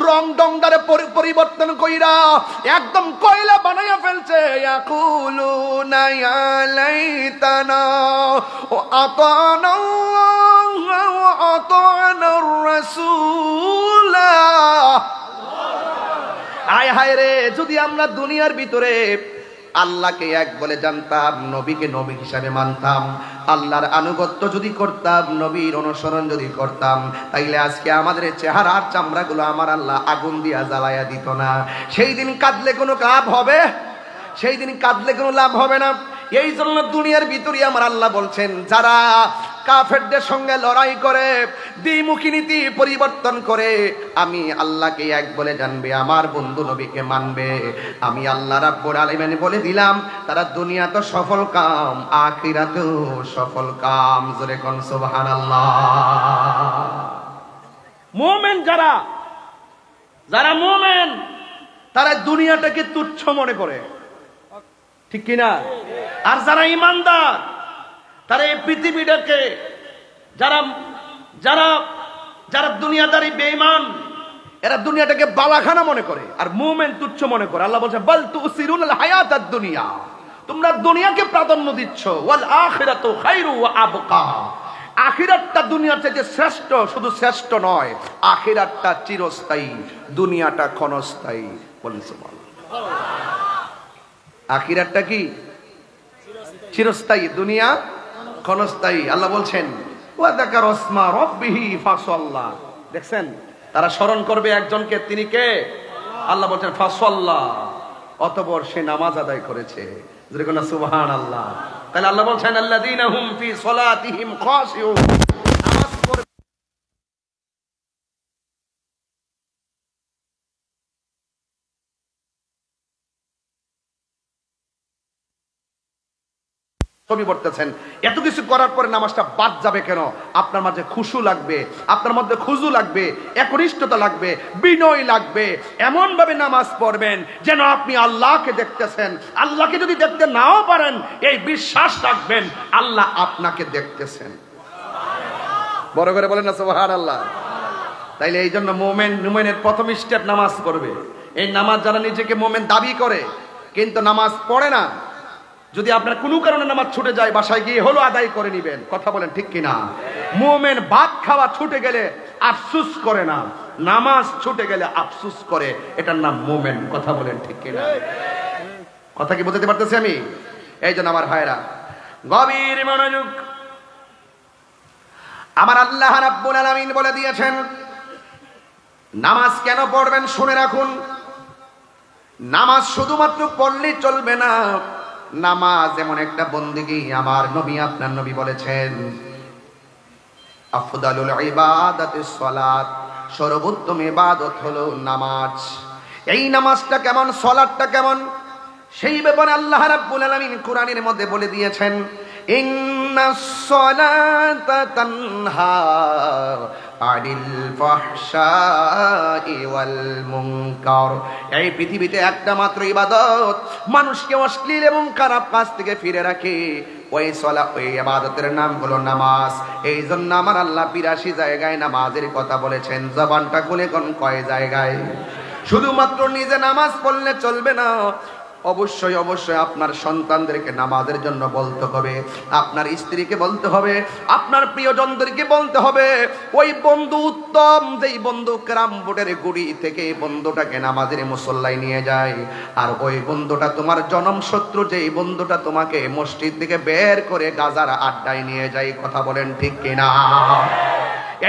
রং ডংডারে পরিবর্তন কইরা একদম কয়লা বানাইয়া ফেলছে। ইয়াকুলুনা ইয়া লাইতানা ওয়া আতানাল্লাহ ওয়া আতানার রাসূলা। আয় হায় রে, যদি আমরা দুনিয়ার ভিতরে আল্লাহকে এক বলে জানতাম, নবীকে নবী হিসাবে মানতাম, আল্লাহর আনুগত্য যদি করতাম, নবীর অনুসরণ যদি করতাম, তাইলে আজকে আমাদের চেহারার চামড়াগুলো আমার আল্লাহ আগুন দিয়া জ্বালাইয়া দিত না। সেই দিন কাঁদলে কোনো লাভ হবে? সেই দিন কাঁদলে কোনো লাভ হবে না। এই জন্য দুনিয়ার ভিতরে আমার আল্লাহ বলছেন, যারা কাফেরদের সঙ্গে লড়াই করে, দ্বিমুখী নীতি পরিবর্তন করে, আমি আল্লাহকে এক বলে জানবে, আমার বন্ধু নবীকে মানবে, আমি আল্লাহ রাব্বুল আলামিন বলে দিলাম, তারা দুনিয়া তো সফল কাম, আখিরাতেও সফল কাম। জোরে কোন সুবহানাল্লাহ। মুমিন যারা মুমিন, তারা দুনিয়াটাকে তুচ্ছ মনে করে, ঠিক কিনা? আর যারা ঈমানদার, তারা এই পৃথিবীটাকে, যারা যারা যারা দুনিয়াদারি বেঈমান, এরা দুনিয়াটাকে বালাখানা মনে করে, আর মুমিন তুচ্ছ মনে করে। আল্লাহ বলছে, বাল তুসিরুনাল হায়াতাদ দুনিয়া, তোমরা দুনিয়াকে প্রাধান্য দিচ্ছ, ওয়াল আখিরাতু খায়রু ওয়া আবকা, আখিরাতটা দুনিয়ার চেয়ে শ্রেষ্ঠ। শুধু শ্রেষ্ঠ নয়, আখিরাতটা চিরস্থায়ী, দুনিয়াটা ক্ষণস্থায়ী। বলেন সুবহানাল্লাহ। আখিরাতটা কি? চিরস্থায়ী, দুনিয়া ক্ষণস্থায়ী। আল্লাহ বলছেন, ওয়া যাকারা ইসমা রাব্বিহি ফাসাল্লা। দেখছেন, তারা স্মরণ করবে একজনকে, তিনি কে? আল্লাহ বলছেন ফাসাল্লা, অতঃপর সে নামাজ আদায় করেছে। যেরকম সুবহানাল্লাহ। তাহলে আল্লাহ বলছেন, আল্লাযীনা হুম ফি সলাতিহিম খাশিউন, নামাজ পড়ে ছবি পড়তেছেন। এত কিছু করার পরে নামাজটা বাদ যাবে কেন? আপনার মাঝে খুশু লাগবে, আপনার মধ্যে খুজু লাগবে, একনিষ্ঠতা লাগবে, বিনয় লাগবে। এমন ভাবে নামাজ পড়বেন যেন আপনি আল্লাহকে দেখতেছেন। আল্লাহকে যদি দেখতে নাও পারেন, এই বিশ্বাস রাখবেন আল্লাহ আপনাকে দেখতেছেন। বড় করে বলেন না সুবহানাল্লাহ। তাইলে এই জন্য মুমিনের প্রথম স্টেপ নামাজ পড়বে। এই নামাজ যারা নিজেকে মুমিন দাবি করে কিন্তু নামাজ পড়ে না, যদি আপনার কোনো কারণে নামাজ ছুটে যায়, বাসায় গিয়ে হলো আদায় করে নিবেন। কথা বলেন ঠিক কিনা? মুমিন ভাত খাওয়া ছুটে গেলে আফসোস করে না, নামাজ ছুটে গেলে আফসোস করে, এটার নাম মুমিন। কথা বলেন ঠিক কিনা? কথা কি বুঝতে পারতেছি আমি? এই জন্য আমার ভাইরা গভীর মনোযোগ, আমার আল্লাহ রাব্বুল আলামিন বলে দিয়েছেন নামাজ কেন পড়বেন শুনে রাখুন। নামাজ শুধুমাত্র পড়লেই চলবে না, নামাজ এমন একটা বন্দেগী, আমার নবী আপনার নবী বলেছেন আফদালুল ইবাদাতিস সালাত, সর্বোত্তম ইবাদত হলো নামাজ। এই নামাজটা কেমন, সালাতটা কেমন, সেই ব্যাপারে আল্লাহ রাব্বুল আলামিন কোরআনের মধ্যে বলে দিয়েছেন ইন্নাস সালাতা তানহা আনিল ফাহশাই ওয়াল মুনকার। এই পৃথিবীতে একটা মাত্র ইবাদত মানুষকে অশ্লীল এবং খারাপ কাজ থেকে ফিরে রাখে, ওই সালাত, ওই ইবাদতের নাম হলো নামাজ। এই জন্য আমার আল্লাহ ৮২ জায়গায় নামাজের কথা বলেছেন। জবানটা খুলে কোন কয় জায়গায়? শুধুমাত্র নিজে নামাজ পড়লে চলবে না, অবশ্যই অবশ্যই আপনার সন্তানদেরকে নামাজের জন্য বলতে হবে, আপনার স্ত্রীকে বলতে হবে, আপনার প্রিয়জনদেরকে বলতে হবে। ওই বন্ধু উত্তম, যেই বন্ধু ক্যারাম বোর্ডের গুড়ি থেকে বন্ধুটাকে নামাজের মুসল্লায় নিয়ে যায়, আর ওই বন্ধুটা তোমার জনম শত্রু, যেই বন্ধুটা তোমাকে মসজিদ থেকে বের করে গাজার আড্ডায় নিয়ে যায়। কথা বলেন ঠিক কিনা?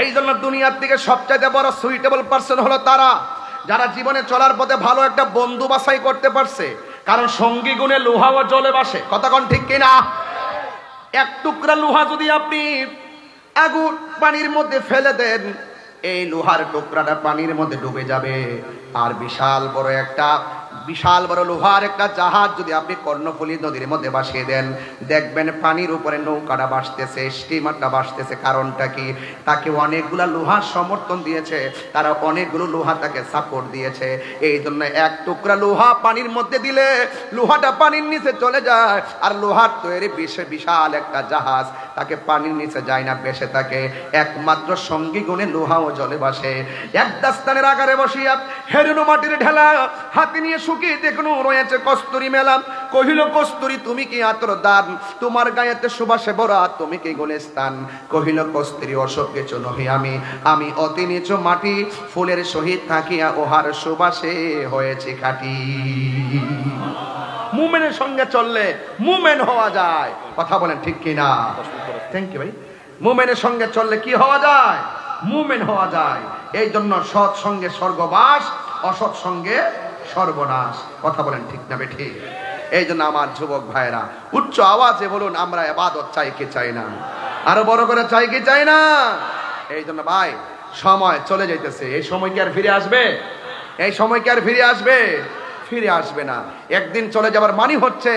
এই জন্য দুনিয়ার থেকে সবচাইতে বড় সুইটেবল পারসন হলো তারা যারা জীবনে চলার পথে ভালো একটা বন্ধু বাছাই করতে পারছে, কারণ সঙ্গী গুণে লোহাও জলে বাসে। কথা কোন ঠিক কিনা? এক টুকরা লোহা যদি আপনি আগুন পানির মধ্যে ফেলে দেন, এই লোহার টুকরাটা পানির মধ্যে ডুবে যাবে। আর বিশাল বড় লোহার একটা জাহাজ যদি আপনি কর্ণফুলী নদীর মধ্যে ভাসিয়ে দেন, দেখবেন পানির উপরে নৌকাটা ভাসতেছে, স্টিমারটা ভাসতেছে। কারণটা কি? তাকে অনেকগুলা লোহার সমর্থন দিয়েছে, তারা অনেকগুলো লোহা তাকে সাপোর্ট দিয়েছে। এই জন্য এক টুকরা লোহা পানির মধ্যে দিলে লোহাটা পানির নিচে চলে যায়, আর লোহার তৈরি বিশাল একটা জাহাজ তাকে পানির নিচে যায় না, বেসে থাকে। একমাত্র সঙ্গী গুণে লোহাও জলে ভাসে। এক দাস্তানের আকারে বসিয়া হেরুনো মাটির ঢেলা হাতে নিয়ে শুকিয়ে দেখুন রয়েছে কস্তুরী মেলা। কহিল কস্তুরী তুমি কি আতর দান, তোমার গায়েতে সুবাসে ভরা, তুমি কি গুলিস্তান। কহিল কস্তুরী অসব কিছু নহি আমি অতি নিচু মাটি, ফুলের সহিত থাকিয়া ওহার সুবাসে হয়েছে খাঁটি। মুমিনের সঙ্গে চললে মুমিন হওয়া যায়। কথা বলেন ঠিক কিনা? থ্যাংক ইউ ভাই। মুমিনের সঙ্গে চললে কি হওয়া যায়? মুমিন হওয়া যায়। এই জন্য সৎ সঙ্গে স্বর্গবাস, অসৎ সঙ্গে সর্বনাশ। কথা বলেন ঠিক না বেঠিক? এই জন্য আমার যুবক ভাইরা উচ্চ আওয়াজে বলুন, আমরা ইবাদত চাই কি চাই না? আরো বড় করে চাই কি চাই না? এই জন্য ভাই সময় চলে যাইতেছে, এই সময় কি আর ফিরে আসবে? এই সময় কি আর ফিরে আসবে? ফিরে আসবে না। একদিন চলে যাবার মানে হচ্ছে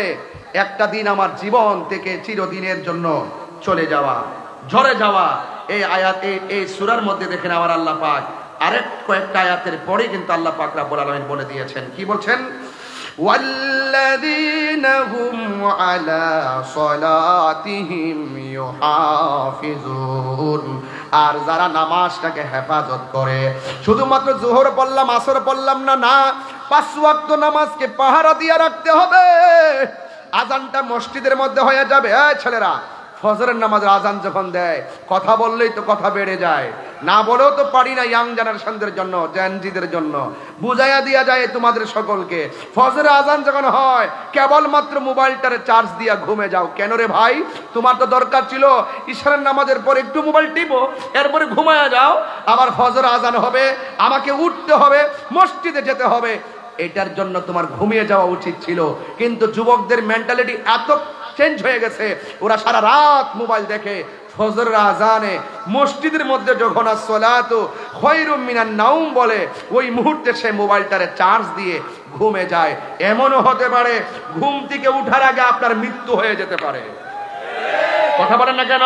একটা দিন আমার জীবন থেকে চিরদিনের জন্য চলে যাওয়া, ঝরে যাওয়া। এই আয়াত, এই সূরার মধ্যে দেখেন আমার আল্লাহ পাক আরেক কয়েকটা আয়াতের পরে কিন্তু আল্লাহ পাক রব্বুল আলামিন বলে দিয়েছেন। কি বলছেন? ওয়াল্লাযীনা হুম আলা সালাতিহিম ইউহাফিজুন। আর যারা নামাজটাকে হেফাজত করে, শুধুমাত্র যোহর পড়লাম আসর পড়লাম না, না, 5 ওয়াক্ত নামাজকে পাহারা দিয়ে রাখতে হবে। আজানটা মসজিদের মধ্যে হয়ে যাবে। এই ছেলেরা, ফজরের নামাজের আজান যখন দেয়, কথা বললেই তো কথা বেড়ে যায়, না বলেও তো পারি না। ইয়াং জেনারেশনদের জন্য, জেনজিদের জন্য বুঝাইয়া দিয়া যায় তোমাদের সকলকে, ফজরের আজান যখন হয় কেবলমাত্র মোবাইলটারে চার্জ দিয়া ঘুমে যাও। কেন রে ভাই? তোমার তো দরকার ছিল ইশারের নামাজের পরে একটু মোবাইল টিপো, এরপরে ঘুমায়া যাও। আবার ফজর আজান হবে, আমাকে উঠতে হবে, মসজিদে যেতে হবে, এটার জন্য তোমার ঘুমিয়ে যাওয়া উচিত ছিল। কিন্তু যুবকদের মেন্টালিটি এত চেঞ্জ হয়ে গেছে, ওরা সারা রাত মোবাইল দেখে, ফজরের আজানে মসজিদের মধ্যে যখন আসসালাতু খায়রুম মিনান নাওম বলে, ওই মুহূর্তে সে মোবাইলটারে চার্জ দিয়ে ঘুমে যায়। এমনও হতে পারে ঘুম থেকে উঠার আগে আপনার মৃত্যু হয়ে যেতে পারে। কথা বলেন না কেন?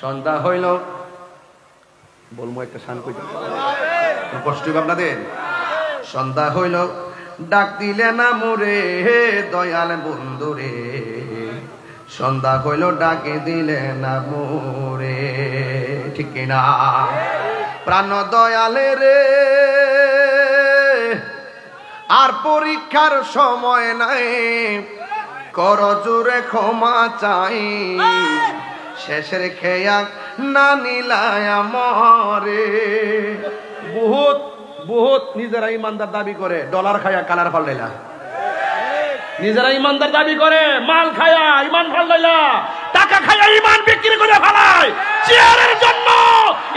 সন্ধ্যা হইল, বলবো একটা শান কই, কষ্ট হবে আপনাদের। সন্ধ্যা হইল, ডাক দিলে না মোরে দয়াল বন্ধু রে, সন্ধ্যা হইল ডাকে দিলে না মোরে। ঠিক কিনা? প্রাণ দয়ালে রে, আর পরীক্ষার সময় নাই, কর জোরে ক্ষমা চাই, শেষের খেয়া না নিলায় মরে। বহুত বহুত নিজেরা ইমানদার দাবি করে, ডলার খায়া কালার ফাল্লাইলা। নিজেরা ইমানদার দাবি করে, মাল খায়া ইমান ফাল্লাইলা, টাকা খায়া ইমান বিক্রি করে ফেলায়, চেয়ারের জন্য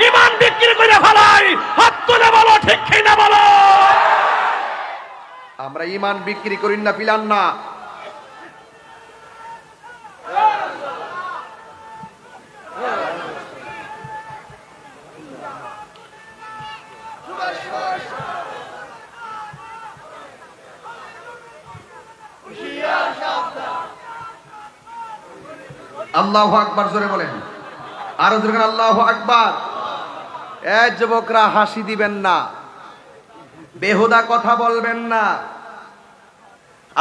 ইমান বিক্রি করে ফেলায়। হাত তুলে বলো ঠিক কিনা বলো। আমরা ইমান বিক্রি করি না, পিলান না। আল্লাহু আকবার জোরে বলেন, আরো জোরে বলেন আল্লাহু আকবার। যুবকরা হাসি দিবেন না, বেহুদা কথা বলবেন না।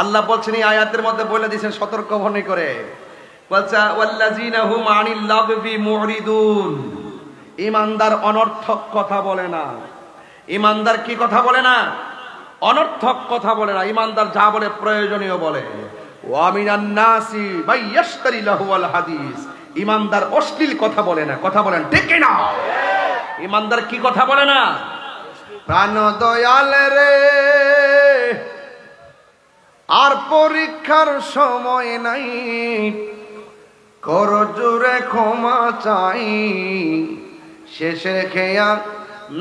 আল্লাহ বলছেন এই আয়াতের মধ্যে বলে দিয়েছেন সতর্ক মনে করে, বলছে ওয়াল্লাযিনা হুম আনিল লাগবি মুরিদুন। ইমানদার অনর্থক কথা বলে না। ইমানদার কি কথা বলে না? অনর্থক কথা বলে না। ইমানদার যা বলে প্রয়োজনীয় বলে। ওয়া মিনান নাসি মাইয়াশতারি লাহুল হাদিস। ইমানদার অশ্লীল কথা বলে না। কথা বলেন ঠিক কি না? ইমানদার কি কথা বলে না? প্রাণ দয়াল রে, আর পরীক্ষার সময় নাই, কর জোরে ক্ষমা চাই, শেষে খেয়া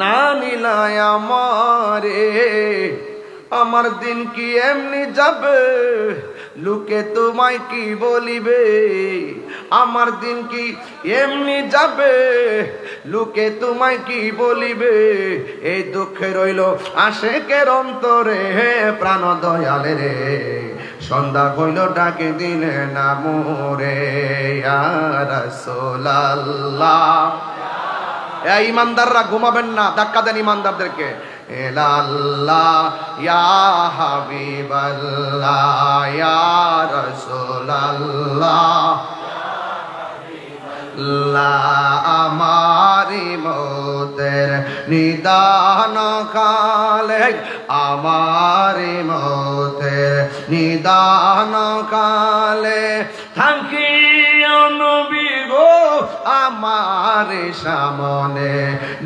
না নিলায় আমারে। আমার দিন কি এমনি যাবে, লোকে তোমায় কি বলিবে? আমার দিন কি এমনি যাবে, লোকে তোমায় কি বলিবে? এই দুঃখে রইল আশেকের অন্তরে, প্রাণ দয়াল রে, সন্ধ্যা হইল ডাকে দিলে না মোরে। ইয়া রাসূলুল্লাহ। ইমানদাররা ঘুমাবেন না, ধাক্কা দেন ইমানদারদেরকে। এলাল্লাহ ইয়া হাবিবাল্লাহ ইয়া রাসূলুল্লাহ, আমারি মতের নিদান কালে, আমারি মতের নিদান কালে, থাকি নবী গো আমার সামনে,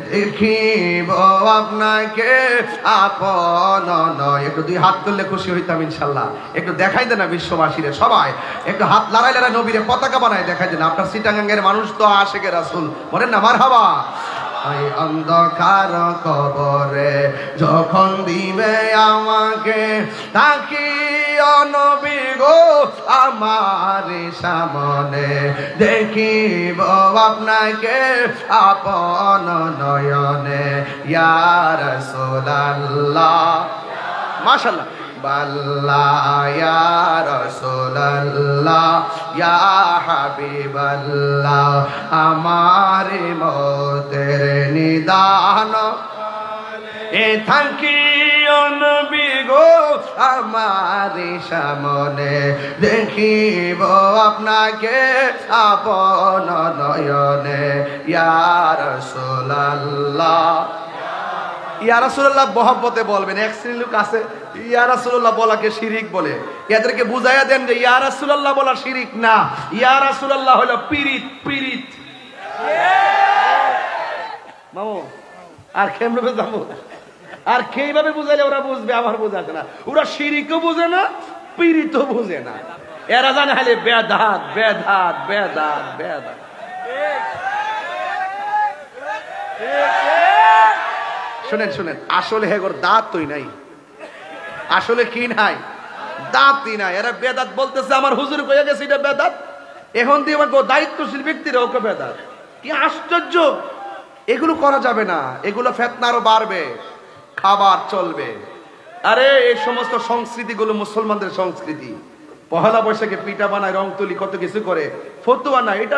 দেখিব আপনাকে আপন নয়। একটু দুই হাত তুললে খুশি হইতাম ইনশাল্লাহ। একটু দেখাই দেন না বিশ্ববাসীরে, সবাই একটু হাত লড়াই লড়াই নবীরে পতাকা বানায় দেখাই দেন। আপনার চিটাগাঙ্গের মানুষ তো আশেকে রাসূল, বলেন না মারহাবা। এই অন্ধকার কবরে যখন দিবে আমাকে, তাকি নবী গো আমার সামনে, দেখিব আপনাকে আপন নয়নে। ইয়া রাসূলুল্লাহ, মাশাআল্লাহ। বাল্লাহ ইয়া রাসূলুল্লাহ ইয়া হাবিবাল্লাহ, আমার মতের নিদান এ থাকি নবী গো আমার সামনে, দেখিব আপনাকে আপন নয়নে। ইয়া রাসূলুল্লাহ, ইয়া রাসূলুল্লাহ মহব্বতে বলবেন। এক শ্রেণীর লোক আছে ইয়া রাসূলুল্লাহ বলাকে শিরিক বলে। এদেরকে বুঝাইয়া দেন যে ইয়া রাসূলুল্লাহ বলা শিরিক না, ইয়া রাসূলুল্লাহ হলো পীরিত। পীরিত মামু আর কেমনে যাবো, আর কিভাবে বুঝাইলে ওরা বুঝবে? আমার বোঝাছে না। ওরা শিরিকও বুঝে না, পীরিতও বুঝে না। এরা জানে খালি বেদাত বেদাত বেদাত বেদাত। শুনেন শুনেন, আসলে হেগর দাঁত তুই নাই, আসলে কি নাই? দাঁতই নাই। এরা বেদাত বলতেছে, আমার হুজুর কইয়া গেছে এটা বেদাত, এখন দিয়ে আমার দায়িত্বশীল ব্যক্তিরা ওকে বেদাত। কি আশ্চর্য! এগুলো করা যাবে না, এগুলো ফিতনা আরো বাড়বে, খাবার চলবে। আরে এই সমস্ত সংস্কৃতিগুলো মুসলমানদের সংস্কৃতি। পহেলা বৈশাখে পিঠা বানায়, রং তুলি, কত কিছু করে, ফতুয়া না, এটা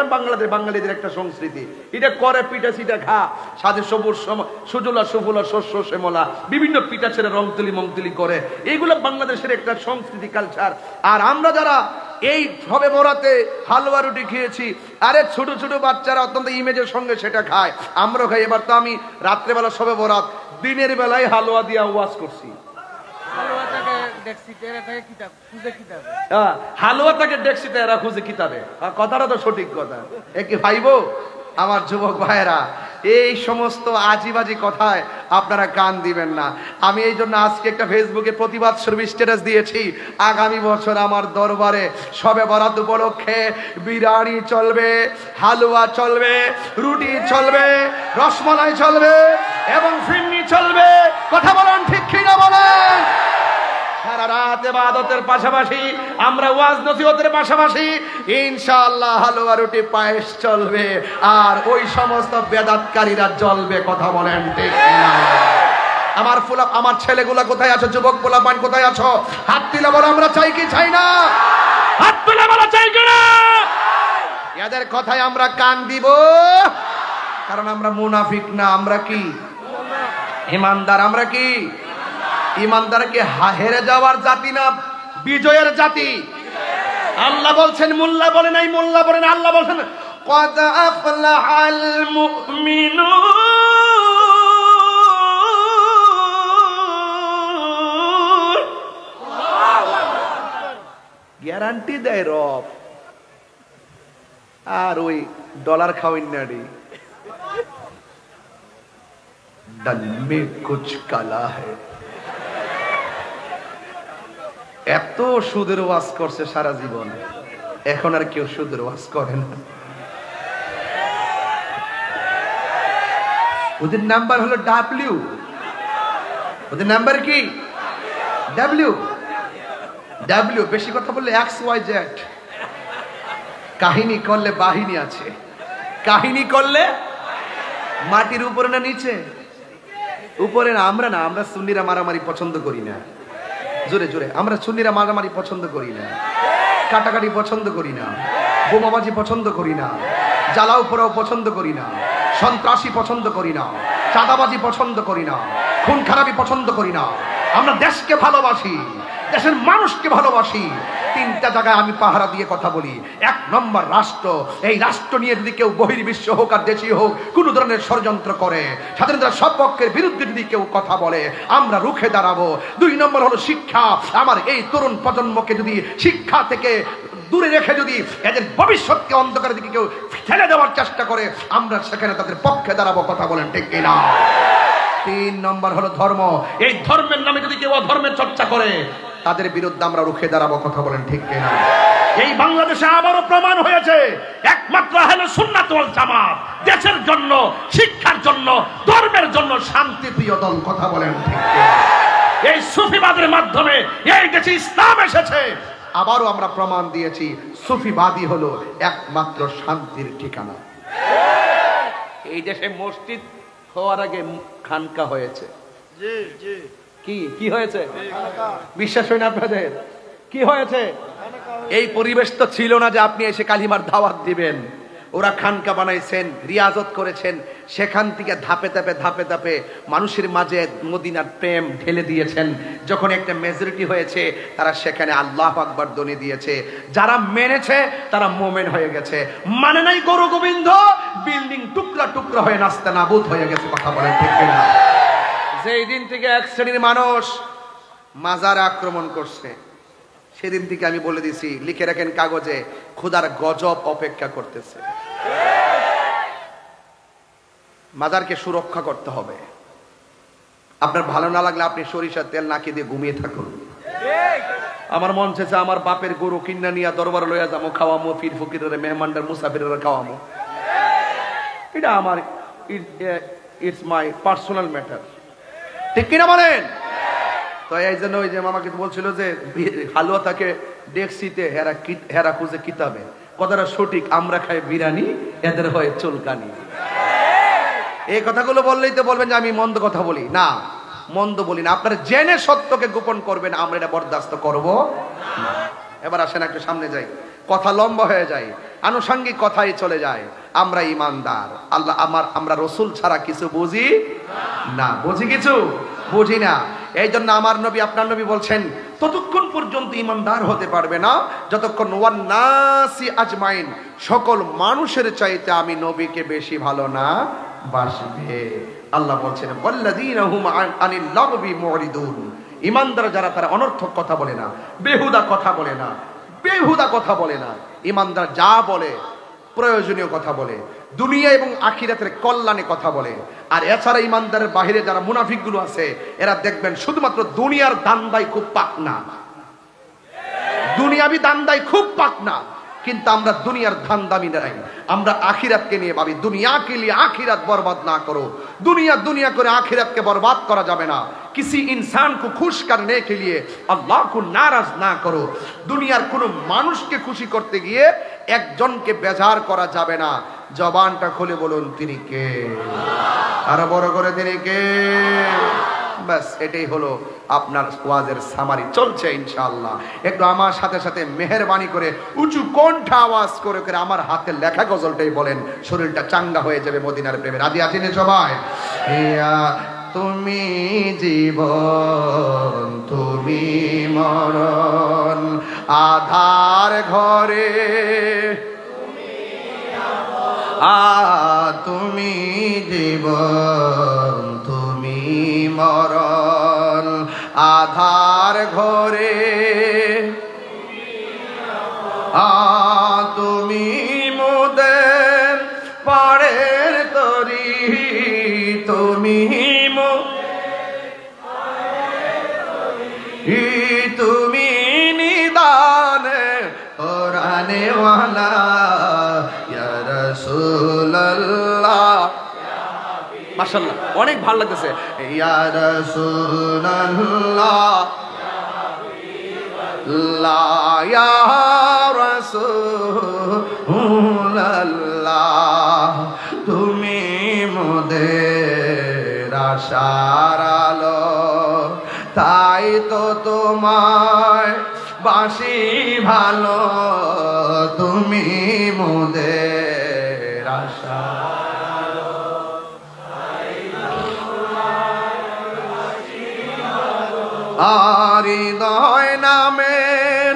বাঙালিদের একটা সংস্কৃতি। এটা করে পিঠা সিঠা খা, সাথে সবুজ সুজলা সুফলা শস্য শ্যামলা বিভিন্ন পিঠা ছেড়ে রং তুলি মংতুলি করে, এইগুলো বাংলাদেশের একটা সংস্কৃতি কালচার। আর আমরা যারা এই সবে বরাতে হালুয়া রুটি খেয়েছি, আরে ছোট ছোট বাচ্চারা অত্যন্ত ইমেজের সঙ্গে সেটা খায়, আমরাও খাই। এবার তো আমি রাত্রেবেলা সবে বরাত, দিনের বেলায় হালুয়া দিয়া ওয়াজ করছি। হালুয়াটাকে ডেক্সিতে এরা খুঁজে কিতাবে, কথাটা তো সঠিক কথা। একে ভাইবো আমার যুবক ভাইয়েরা, এই সমস্ত আজিবাজি কথায় আপনারা কান দিবেন না। আমি এই জন্য আজকে একটা ফেসবুকে প্রতিবাদ স্বরূপ স্ট্যাটাস দিয়েছি, আগামী বছর আমার দরবারে শবে বরাত উপলক্ষে বিরিয়ানি চলবে, হালুয়া চলবে, রুটি চলবে, রসমলাই চলবে এবং ফিরনি চলবে। কথা বলেন ঠিক কিনা বলেন? সারা রাত ইবাদতের পাশাপাশি, আমরা ওয়াজ নসিহতের পাশাপাশি ইনশাআল্লাহ হালুয়া রুটি পায়েস চলবে, আর ওই সমস্ত বেদাতকারীরা জ্বলবে। কথা বলেন ঠিক কিনা? আমার ছেলেগুলা কোথায় আছো? যুবক পোলাপান কোথায় আছো? হাত তুলে বলো আমরা চাই কি চাই না? হাত তুলে বলো চাই কি না? এদের কথায় আমরা কান দিব, কারণ আমরা মুনাফিক না, আমরা কি ইমানদার। আমরা কি ইমানদার? কি হেরে যাওয়ার জাতি না, বিজয়ের জাতি। আল্লাহ বলছেন, মোল্লা বলে নাই, মোল্লা বলে না, আল্লাহ বলছেন قد أفلح المؤمنون। গ্যারান্টি দেয় রব। আর ওই ডলার খাওয়াই নাড়ি डन में कुछ काला है। এত সুদের ওয়াজ করছে সারা জীবন, এখন আর কেউ সুদের ওয়াজ করে না। ওদের নাম্বার হলো ডাব্লিউ। ওদের নাম্বার কি? ডাব্লিউ। ডাব্লিউ বেশি কথা বললে XYZ। কাহিনী করলে বাহিনী আছে, কাহিনী করলে মাটির উপরে না নিচে? উপরে না। আমরা না, আমরা সুন্নিরা মারামারি পছন্দ করি না। জোরে জোরে, আমরা সুন্নিরা মারামারি পছন্দ করি না, কাটাকাটি পছন্দ করি না, বোমাবাজি পছন্দ করি না, জ্বালাও পোড়াও পছন্দ করি না, সন্ত্রাসী পছন্দ করি না, চাঁদাবাজি পছন্দ করি না, খুন খারাপি পছন্দ করি না। আমরা দেশকে ভালোবাসি, দেশের মানুষকে ভালোবাসি। তিনটা জায়গায় আমি পাহারা দিয়ে কথা বলি। এক নম্বর রাষ্ট্র, এই রাষ্ট্র নিয়ে যদি কেউ বহির্বিশ্ব হোক আর দেশীয় হোক কোন ধরনের ষড়যন্ত্র করে, স্বাধীনতার সপক্ষের বিরুদ্ধে যদি কেউ কথা বলে, আমরা রুখে দাঁড়াবো। দুই নম্বর হলো শিক্ষা। আমার এই তরুণ প্রজন্মকে যদি শিক্ষা থেকে দূরে রেখে যদি এদের ভবিষ্যৎকে অন্ধকারের দিকে কেউ ঠেলে দেওয়ার চেষ্টা করে, আমরা সেখানে তাদের পক্ষে দাঁড়াবো। কথা বলেন ঠিক কিনা? তিন নম্বর হলো ধর্ম। এই ধর্মের নামে যদি কেউ অধর্মের চর্চা করে, তাদের বিরুদ্ধে আমরা রুখে দাঁড়াবো। কথা বলেন ঠিক কিনা? এই বাংলাদেশে আবারও প্রমাণ হয়েছে একমাত্র আহলে সুন্নাত ওয়াল জামাত দেশের জন্য, শিক্ষার জন্য, ধর্মের জন্য শান্তিপ্রিয় দল। কথা বলেন ঠিক কিনা? এই সুফিবাদের মাধ্যমে এই দেশে ইসলাম এসেছে। আবারও আমরা প্রমাণ দিয়েছি সুফিবাদী হলো একমাত্র শান্তির ঠিকানা। এই দেশে মসজিদ হওয়ার আগে খানকা হয়েছে। কি কি হয়েছে? বিশ্বাস হয় না আপনাদের? কি হয়েছে? এই পরিবেশ তো ছিল না যে আপনি এসে কালিমার দাওয়াত দিবেন। ওরা খানকা বানাইছেন, রিয়াজত করেছেন, সেখান থেকে ধাপে ধাপে ধাপে ধাপে মানুষের মাঝে মদিনার প্রেম ঢেলে দিয়েছেন। যখন একটা মেজরিটি হয়েছে, তারা সেখানে আল্লাহু আকবার ধ্বনি দিয়েছে। যারা মেনেছে তারা মোমেন হয়ে গেছে, মানে নাই গরু গোবিন্দ, বিল্ডিং টুকরা টুকরা হয়ে নাস্তা নাবুদ হয়ে গেছে। কথা বলেন ঠিক কিনা? যেই দিন থেকে এক শ্রেণীর মানুষ মাজারে আক্রমণ করছে, সেদিন থেকে আমি বলে দিছি, লিখে রাখেন কাগজে, খোদার গজব অপেক্ষা করতেছে। মাজারকে সুরক্ষা করতে হবে। আপনার ভালো না লাগলে আপনি সরিষার তেল নাকি দিয়ে ঘুমিয়ে থাকুন। আমার মন চেয়েছে আমার বাপের গরু কিন্না নিয়ে দরবার লইয়া যাবো, খাওয়ামো, ফির ফকিরের মেহমানদের মুসাফিরের খাওয়ামো। এটা আমার, ইটস মাই পার্সোনাল ম্যাটার। ঠিক কিনা বলেন? তো এই জন্য ওই যে মামাকে বলছিল যে হালুয়া তাকে ডেক্সিতে হেরা খুঁজে কিতাবে। কথাটা সঠিক। আমরা খাই বিরিয়ানি, এদের হয় চুলকানি। এই কথাগুলো বললেই তো বলবেন যে আমি মন্দ কথা বলি। না, মন্দ বলি না। আপনারা জেনে সত্যকে গোপন করবেন, আমরা এটা বরদাস্ত করব না। এবার আসেন একটু সামনে যাই, কথা লম্বা হয়ে যায়, আনুষঙ্গিক কথাই চলে যায়। আমরা ইমানদার, আল্লাহ আমরা রসুল ছাড়া কিছু বুঝি না। বুঝি কিছু? বুঝি না। এই জন্য আমার নবী, আপনার নবী বলছেন, ততক্ষণ পর্যন্ত ইমানদার হতে পারবে না যতক্ষণ ওয়ান নাসি আজমাইন, সকল মানুষের চাইতে আমি নবীকে বেশি ভালো না বাসবে। আল্লাহ বলছেন ওয়াল্লাযীনা হুম আনিল লাগবি মুরিদুন, ইমানদার যারা তারা অনর্থক কথা বলে না, বেহুদা কথা বলে না, বেহুদা কথা বলে না। ইমানদার যা বলে প্রয়োজনীয় কথা বলে, দুনিয়া এবং আখিরাতের কল্যাণে কথা বলে। আর এছাড়া ইমানদারের বাহিরে যারা মুনাফিকগুলো আছে এরা দেখবেন শুধুমাত্র দুনিয়ার দান্দায় খুব পাকনা, দুনিয়াবি দান্দায় খুব পাকনা। কিন্তু আমরা দুনিয়ার ধান্দামি নাই, আমরা আখিরাতকে নিয়ে ভাবি। দুনিয়াকে লিয়ে আখিরাত বরবাদ না করো। দুনিয়া দুনিয়া করে আখিরাতকে বরবাদ করা যাবে না। किसी इंसान को खुश करने के लिए अल्लाह को नाराज ना करो। दुनियार কোনো মানুষকে খুশি করতে গিয়ে একজনকে বেজার করা যাবে না। জবানটা খুলে বলুন তিনি কে, আর বড় করে তিনি কে। বাস এটাই হলো আপনার ওয়াজের সামারি। চলছে ইনশাআল্লাহ। একটু আমার সাথে সাথে মেহেরবানি করে উঁচু কণ্ঠে আওয়াজ করে করে আমার হাতে লেখা গজলটাই বলেন, শরীরটা চাঙ্গা হয়ে যাবে মদিনার প্রেমে। রাজি আছেন সবাই? ইয়া তুমি জীবন তুমি মরণ, আধার ঘরে তুমি জীবন তুমি মরণ, আধার ঘরে তুমি মোদের পাড়ের তরি, তুমি তুমি নিদানে কোরআনে ওয়ালা ইয়া রাসূলুল্লাহ। মাশাআল্লাহ, অনেক ভালো লাগতেছে। ইয়া রাসূলুল্লাহ লা ইয়া রাসূলুল্লাহ, তুমি মোদের আশার আলো, তাই তো তোমায় বাসি ভালো, তুমি মোদের আশা। আর হৃদয় নামের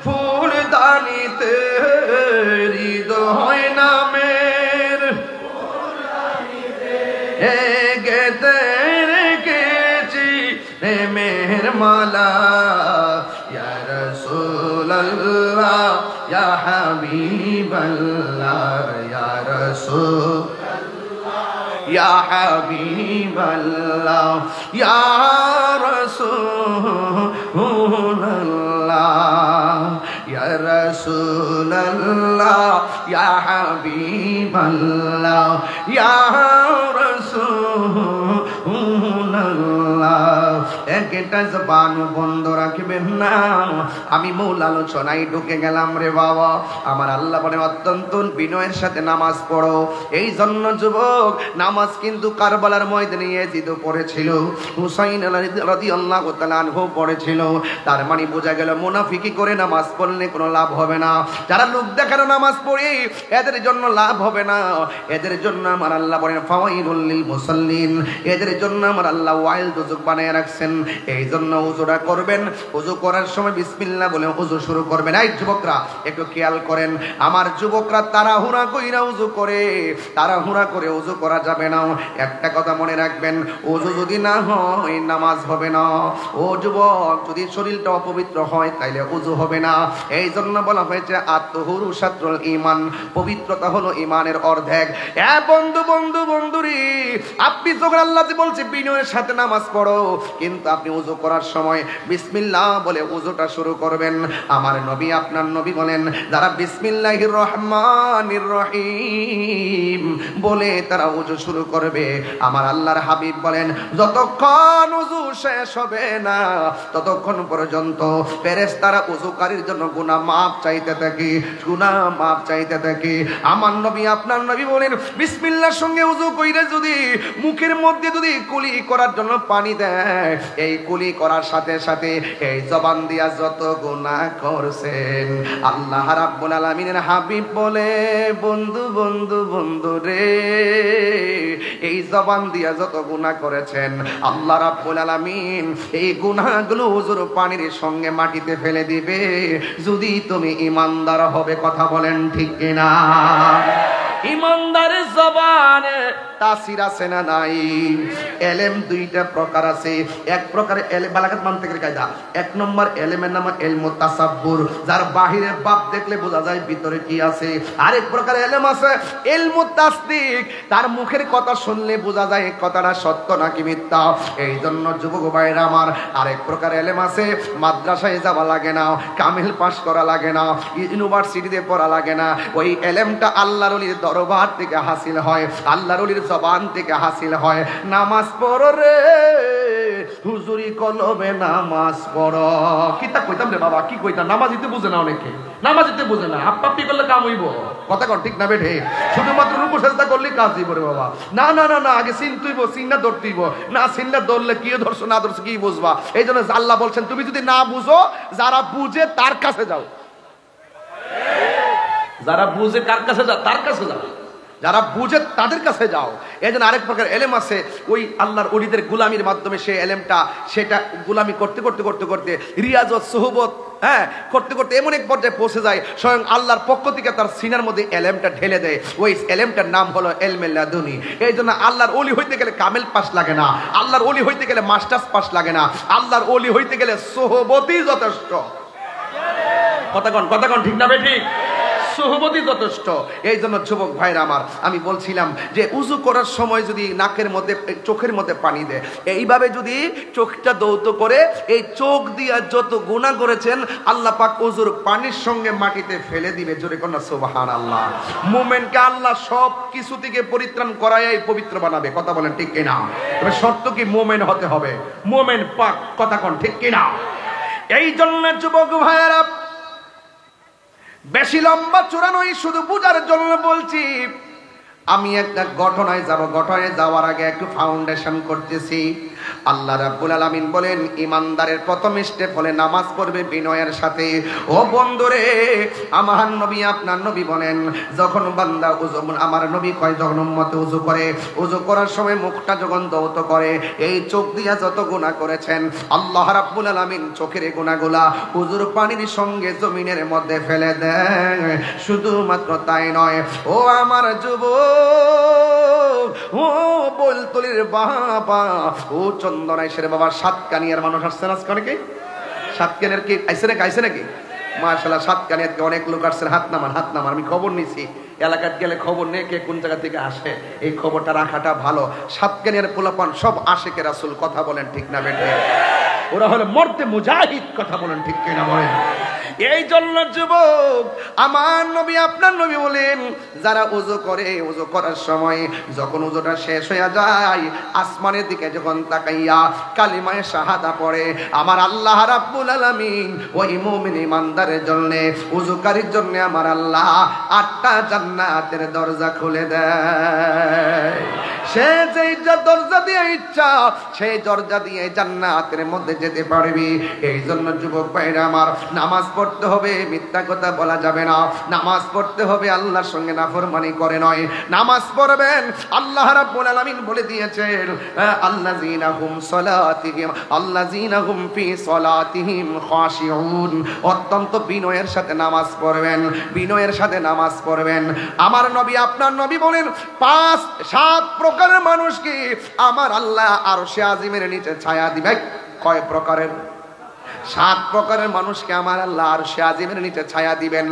ফুলদানিতে, হৃদয় নামের গেতে রেখেছি প্রেমের মালা, ইয়া রাসূলুল্লাহ ইয়া হাবিবাল্লাহ, ইয়া রাসূলুল্লাহ ইয়া হাবিবাল্লাহ, ইয়া রাসূলুল্লাহ ইয়া রাসূলুল্লাহ ইয়া হাবিবাল্লাহ, ইয়া রাসূলুল্লাহ। একটা জবান বন্ধ রাখবেন না। আমি মূল আলোচনায় ঢুকে গেলাম রে বাবা। আমার আল্লাহ বলে অত্যন্ত বিনয়ের সাথে নামাজ পড়ো। এই জন্য যুবক, নামাজ কিন্তু কারবালার ময়দানে ইয়াজিদ পড়েছিল, হুসাইন রাদিয়াল্লাহু তাআলা আনহু পড়েছিল। তার মানে বোঝা গেল মুনাফিকি করে নামাজ পড়লে কোনো লাভ হবে না। যারা লোক দেখানো নামাজ পড়ে এদের জন্য লাভ হবে না। এদের জন্য আমার আল্লাহ বলেন ফাওয়াইলুল লিল মুসাল্লিন, এদের জন্য আমার আল্লাহ ওয়াইল দুজক বানায় রাখছেন। এই জন্য ওযুটা করবেন, ওযু করার সময় বিসমিল্লাহ বলে ওযু শুরু করবেন। এই যুবকরা একটু খেয়াল করেন, আমার যুবকরা তাড়াহুড়া কইরা ওযু করে, তাড়াহুড়া করে ওযু করা যাবে না। একটা কথা মনে রাখবেন, ওযু যদি না হয় নামাজ হবে না। ও যুবক, যদি শরীরটা অপবিত্র হয় তাইলে ওযু হবে না। এই জন্য বলা হয়েছে আত-তাহুরু শাত্রুল ঈমান, পবিত্রতা হলো ঈমানের অর্ধেক। এ বন্ধু বন্ধু বন্ধুরি, আপনি যখন আল্লাহ যে বলছে বিনয়ের সাথে নামাজ পড়ো, কিন্তু আপনি ওযু করার সময় বিসমিল্লাহ বলে ওযুটা শুরু করবেন। আমার নবী আপনার নবী বলেন, যারা বিসমিল্লাহির রহমানির রহিম বলে তারা ওযু শুরু করবে, আমার আল্লাহর হাবিব বলেন যতক্ষণ ওযু শেষ হবে না ততক্ষণ পর্যন্ত ফেরেশতারা ওযুকারীর জন্য গুনাহ মাফ চাইতে থাকে, গুনাহ মাফ চাইতে থাকে। আমার নবী আপনার নবী বলেন, বিসমিল্লাহর সঙ্গে ওযু কইরে যদি মুখের মধ্যে যদি কুলি করার জন্য পানি দেয়, এই কুলি করার সাথে সাথে এই জবান দিয়া যত গুনাহ করছেন, আল্লাহ রাব্বুল আলামিনের হাবিব বলে বন্ধু বন্ধু বন্ধু রে, এই জবান দিয়া যত গুনাহ করেছেন আল্লাহ রাব্বুল আলামিন এই গুনাহগুলো ওযুর পানির সঙ্গে মাটিতে ফেলে দিবে, যদি তুমি ঈমানদার হবে। কথা বলেন ঠিক কিনা? ইমানদারের জবানে তাসির আছে না নাই? এলেম দুইটা প্রকার আছে। এক প্রকার এলেম বালাগাত মানতিকের কায়দা। এক নম্বর এলেমের নাম ইলমু তাসাব্বুর, যার বাহিরে বাপ দেখলে বোঝা যায় ভিতরে কি আছে। আরেক প্রকার এলেম আছে ইলমু তাসদিক, তার মুখের কথা শুনলে বোঝা যায় কথাটা সত্য নাকি মিথ্যা। এই জন্য যুবক ভাইরা আমার, আরেক প্রকার এলেম আছে মাদ্রাসায় যাওয়া লাগে না, কামিল পাস করা লাগে না, ইউনিভার্সিটিতে পড়া লাগে না। ওই এলেমটা আল্লাহর ওলির দরবার থেকে হাসিল হয়, আল্লাহর ওলির জবান থেকে হাসিল হয়। নামাজ পড়ো রে হুজুরি কলমে নামাজ পড়ো। কিতা কইতাম রে বাবা, কি কইতাম? নামাজিতে বুঝে না, অনেকে নামাজিতে বুঝে না। আপনি করলে কাম হইব, কথা কর ঠিক না বেঠে? শুধুমাত্র রূপ চেষ্টা করলে কাজ দিব রে বাবা। না না না না, আগে চিনতেইব, চিন্না ধরতেইব। না চিন্না ধরলে কি ধরছো না ধরছো কি বুঝবা? এই জন্য আল্লাহ বলছেন তুমি যদি না বুঝো, যারা বুঝে তার কাছে যাও। যারা বুঝে কার কাছে যাও? তার কাছে যাও। যারা বুঝে তাদের কাছে যাও। এই জন্য আরেক প্রকার এলেম আছে, ওই আল্লাহর ওলিদের গুলামির মাধ্যমে সে এলেমটা সেটা গুলামি করতে করতে করতে করতে রিয়াজত সোহবত করতে করতে এমন এক পর্যায়ে পৌঁছে যায়, স্বয়ং আল্লাহর পক্ষ থেকে তার সিনার মধ্যে এলেমটা ঢেলে দেয়। ওই এলেমটার নাম হলো ইলমে লাদুনি। এই জন্য আল্লাহর ওলি হইতে গেলে কামেল পাস লাগে না, আল্লাহর ওলি হইতে গেলে মাস্টার্স পাস লাগে না, আল্লাহর ওলি হইতে গেলে সোহবতই যথেষ্ট। কথা কন ঠিক না বে ঠিক? সোহবতই যথেষ্ট। এই জন্য যুবক ভাইরা আমার, আমি বলছিলাম যে উজু করার সময় যদি নাকের মধ্যে চোখের মধ্যে পানি দেয়, এইভাবে যদি চোখটা দৌত করে এই চোখ দিয়া যত গুনাহ করেছেন আল্লাহ পাক উজুর পানির সঙ্গে মাটিতে ফেলে দিবে। জোরে কন্যা সুবহানাল্লাহ। মুমিনকে আল্লাহ সব কিছু থেকে পরিত্রাণ করায় পবিত্র বানাবে। কথা বলেন ঠিক কিনা? তবে শর্ত কি? মুমিন হতে হবে, মুমিন পাক। কথা কন ঠিক কিনা? এই জন্য যুবক ভাইরা, বেশি লম্বা চূড়া নয়, শুধু বুঝার জন্য বলছি। আমি একটা ঘটনায় যাব, ঘটনায় যাওয়ার আগে একটু ফাউন্ডেশন করতেছি। আল্লাহ রাব্বুল আলামিন বলেন ইমানদারের প্রথম স্টেপ হলে নামাজ পড়বে বিনয়ের সাথে। ও বন্ধুরে, আমার নবী আপনার নবী বলেন যখন বান্দা উযু, আমার নবী কয় যখন উম্মত উযু করে, উযু করার সময় মুখটা যখন দৌত করে, এই চোখ দিয়া যত গুনাহ করেছেন আল্লাহ রাব্বুল আলামিন চোখের গুনাহগুলা উযুর পানির সঙ্গে জমিনের মধ্যে ফেলে দেয়। শুধুমাত্র তাই নয়, ও আমার যুবক, ও বলতলির বাবা, ও চন্দনাইশের বাবা, সাতকানিয়ার মানুষ আসছে না আজকে অনেকে? সাতকানিয়ার কি আইসে নাকি? আইসে নাকি? মাশাআল্লাহ, সাতকানিয়ার অনেক লোক আসছে। হাত নামান। আমি খবর নিছি, এলাকায় গেলে খবর নেই কে কোন জায়গা থেকে আসে, এই খবরটা রাখাটা ভালো। সাতকানিয়ার পোলাপান সব আশিকে রাসূল। কথা বলেন ঠিক না বেটে? ওরা হলো মর্দে মুজাহিদ। কথা বলেন ঠিক কিনা বলেন? এই জন্য যুবক, আমার নবী আপনার নবী বলেন যারা ওযু করে, ওযু করার সময় যখন ওযুটা শেষ হয়ে যায়, আসমানের দিকে যখন তাকাইয়া কালিমায়ে শাহাদা পড়ে, আমার আল্লাহ রাব্বুল আলামিন ওই মুমিন ইমানদারের জন্য, ওযুকারীর জন্য আমার আল্লাহ 8টা জান্নাতের দরজা খুলে দেয়। সে যেই দরজা দিয়ে ইচ্ছা সেই দরজা দিয়ে জান্নাতের মধ্যে যেতে পারবি। এই জন্য যুবক ভাইরা আমার, নামাজ পড়তে হবে, মিথ্যা কথা বলা যাবে না। নামাজ পড়তে হবে আল্লাহর সঙ্গে নাফরমানি করে নয়। নামাজ পড়বেন, আল্লাহ রাব্বুল আলামিন বলে দিয়েছেন আল্লাযীনা হুম সালাতিহিম আল্লাযীনা হুম ফি সালাতিহিম খাশিউন। অত্যন্ত বিনয়ের সাথে নামাজ পড়বেন, বিনয়ের সাথে নামাজ পড়বেন। আমার নবী আপনার নবী বলেন 5-7 প্রকারের মানুষকে আমার আল্লাহ আরশে আজিমের নিচে ছায়া দিবে। কয় প্রকারের? 7 প্রকারের মানুষকে আমার আল্লাহ আরশে আজিমের নিচে ছায়া দিবেন।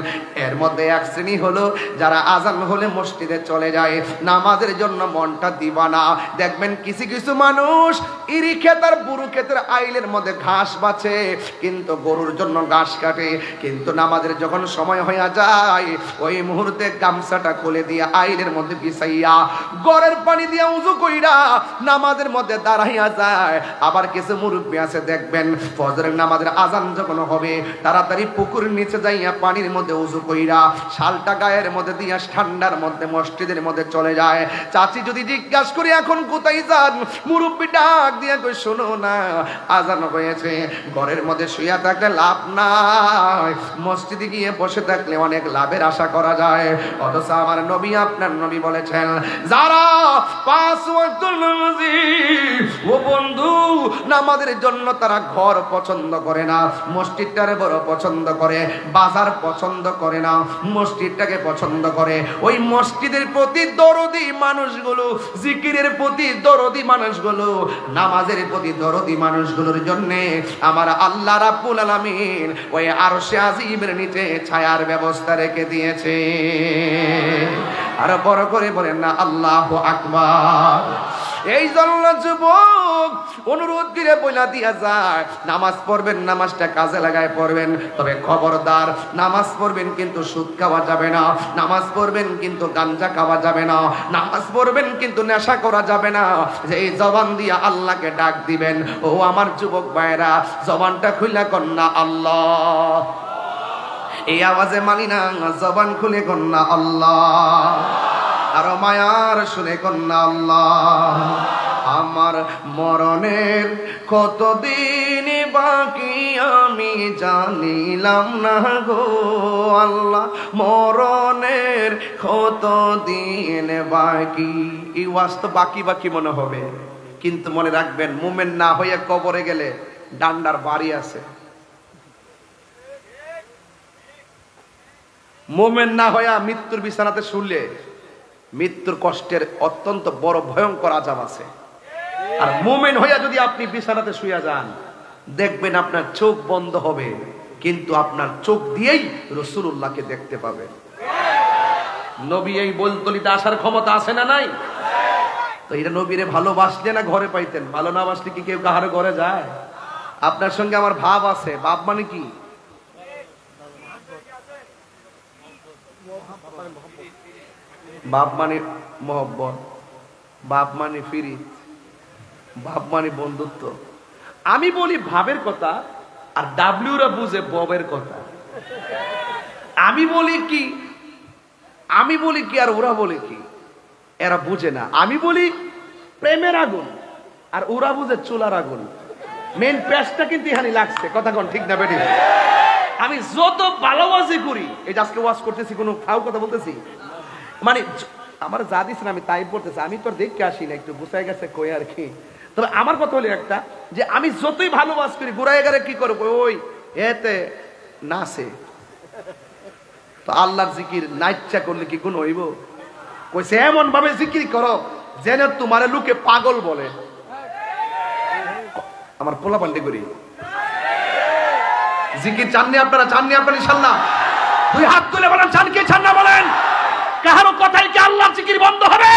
এর মধ্যে এক শ্রেণী হলো যারা আজান হলে মসজিদে চলে যায়, নামাজের জন্য মনটা দিবানা। দেখবেন কিছু কিছু মানুষ ইরি ক্ষেত আর বুরু ক্ষেতের আইলের মধ্যে ঘাস বাছে, কিন্তু গরুর জন্য ঘাস কাটে, কিন্তু নামাজের যখন সময় হয়ে যায় ওই মুহূর্তে গামছাটা খুলে দিয়ে আইলের মধ্যে বিছাইয়া গড়ের পানি দিয়া উযু কইরা নামাজের মধ্যে দাঁড়াইয়া যায়। আবার কিছু মুরব্বি আছে দেখবেন ফজরের নামাজের আজান যখন হবে তাড়াতাড়ি পুকুরের নিচে যাইয়া পানির মধ্যে উযু কইরা শালটা গায়ের মধ্যে দিয়া ঠান্ডার মধ্যে মসজিদের মধ্যে চলে যায়। চাচি যদি জিজ্ঞাসা করি এখন কোথায় যান, মুরব্বি ডাক দিয়া কই শোনো না আজান হয়েছে। ঘরের মধ্যে শুইয়া থাকলে লাভ নাই, মসজিদে গিয়ে বসে থাকলে অনেক লাভের আশা করা যায়। অথচ আমার নবী আপনার নবী বলেছেন যারা 5 ওয়াক্ত নামাজি, ও বন্ধু নামাজের জন্য তারা ঘর পছন্দ করে না, মসজিদটারে বড় পছন্দ করে, বাজার পছন্দ করে না, মসজিদটাকে পছন্দ করে। ওই মসজিদের প্রতি দরদি মানুষগুলো, জিকিরের প্রতি দরদি মানুষগুলো, নামাজের প্রতি দরদি মানুষগুলোর জন্য আমার আল্লাহ রাব্বুল আলামিন ওই আরশে আজিমের নিচে ছায়ার ব্যবস্থা রেখে দিয়েছে। আর বড় করে বলেন না আল্লাহু আকবার। এই জন্য যুবক অনুরোধ করে বইলা দিয়া যায়, নামাজ পড়বেন, নামাজটা কাজে লাগায় পড়বেন, তবে খবরদার নামাজ পড়বেন কিন্তু সুদ খাওয়া যাবে না, নামাজ পড়বেন কিন্তু গাঞ্জা খাওয়া যাবে না, নামাজ পড়বেন কিন্তু নেশা করা যাবে না। যে এই জবান দিয়া আল্লাহকে ডাক দিবেন, ও আমার যুবক ভাইরা জবানটা খুইলা কন্যা আল্লাহ, এই আওয়াজে মানি না, জবান খুলে কন্যা আল্লাহ, আরো মায়ার শুনে কন্যা আল্লাহ। আমার মরণের কতদিন বাকি আমি জানিলাম না গো আল্লাহ, মরণের কতদিন বাকি। এই ওয়াজ তো বাকি বাকি মনে হবে, কিন্তু মনে রাখবেন মুমিন না হয়ে কবরে গেলে ডান্ডার বাড়ি আছে। মুমিন না হয়ে মৃত্যুর বিছানাতে শুলে মৃত্যুর কষ্টের অত্যন্ত বড় ভয়ঙ্কর আযাব আছে। আর মুমিন হইয়া যদি আপনি বিছানাতে শুয়ে যান, দেখবেন আপনার চোখ বন্ধ হবে, কিন্তু আপনার চোখ দিয়েই রাসূলুল্লাহকে দেখতে পাবেন। নবী এই বলতলিতে আসার ক্ষমতা আছে না নাই? তো এটা নবীরে ভালোবাসলে না ঘরে পাইতেন, ভালো না বাসলে কি কেউ কাহার ঘরে যায়? আপনার সঙ্গে আমার ভাব আছে। ভাব মানে কি? বাপ মানে মোহব্বত, বাপ মানে ফিরিত, বাপ মানে বন্ধুত্ব। আমি বলি ভাবের কথা, আর ডাব্লিউরা বুঝে ববের কথা। আমি বলি কি আর ওরা বলে কি, এরা বুঝে না। আমি বলি প্রেমের আগুন, আর ওরা বুঝে চুলার আগুন। মেন প্যাচটা কিন্তু এখানে লাগছে, কথা কোন ঠিক না বেটি? আমি যত ভালোবাসি করি, এই যে আজকে ওয়াজ করতেছি, কোনো ফাউ কথা বলতেছি, মানে আমার যা দিচ্ছেন আমি তাই পড়তেছি, আমি তো দেখে আসি না, একটু গুছাই গেছে কই আর কি। তবে আমার কথা হলো একটা, যে আমি যতই ভালোবাস করি, গুড়াই গারে কি করবো, ওই এতে নাচে তো আল্লাহর জিকির নাইচ্ছা করলে কি গুণ হইব? কইছে এমন ভাবে জিকির করো যেন তোমার লোকে পাগল বলে। আমার পোলা পাল্টি করি জিকির চাননি আপনারা? চাননি আপনারা ইনশাআল্লাহ? দুই হাত তুলে বলেন চান কি চান না বলেন। কারো কথাই কি আল্লাহর জিকির বন্ধ হবে?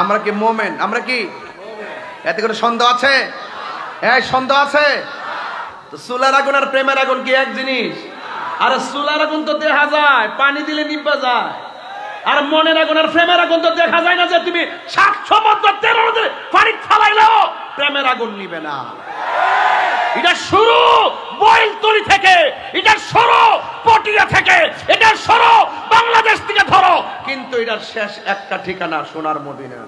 আমরা কি মোমেন? আমরা কি এতে কোনো সন্দেহ আছে? হ্যাঁ সন্দেহ আছে? তো চুলার আগুন আর প্রেমের আগুন কি এক জিনিস? আর চুলার আগুন তো দেখা যায়, পানি দিলে নিভা যায়। আর মনের আগুন আর প্রেমের আগুন তো দেখা যায় না, যে তুমি 700 বছর 13 পানি ফালাইলেও প্রেমের আগুন নিবে না। এটা শুরু বইলতলি থেকে, এটা শুরু পটিয়া থেকে, এটা শুরু বাংলাদেশ থেকে ধরো, কিন্তু এটার শেষ একটা ঠিকানা সোনার মদিনা।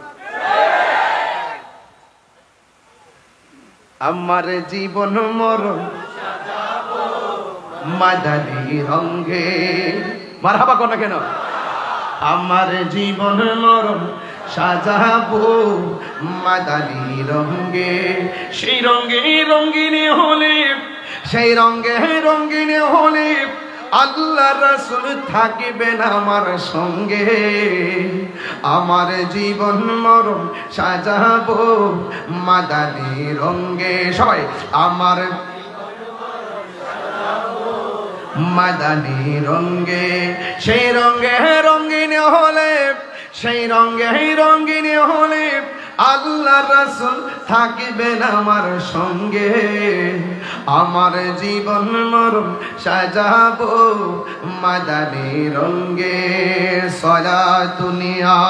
আমার জীবন মরণ মাদানী রঙে, মারহাবা কোন কেন? আমার জীবন মরণ সাজাবো মাদানী রঙে, সেই রঙে রঙিনী হলে, সেই রঙে রঙিনী হলে আল্লাহ রাসূল থাকিবেন আমার সঙ্গে। আমার জীবন মরণ সাজাবো মাদানী রঙে, সবাই আমার মাদানী রঙে, সেই রঙে রঙিন হলে, সেই রঙে রঙিন হলে আল্লাহ রাসূল থাকিবেন আমার সঙ্গে। আমার জীবন মরণ সাজাবো মাদানী রঙে। সালাতুনিয়া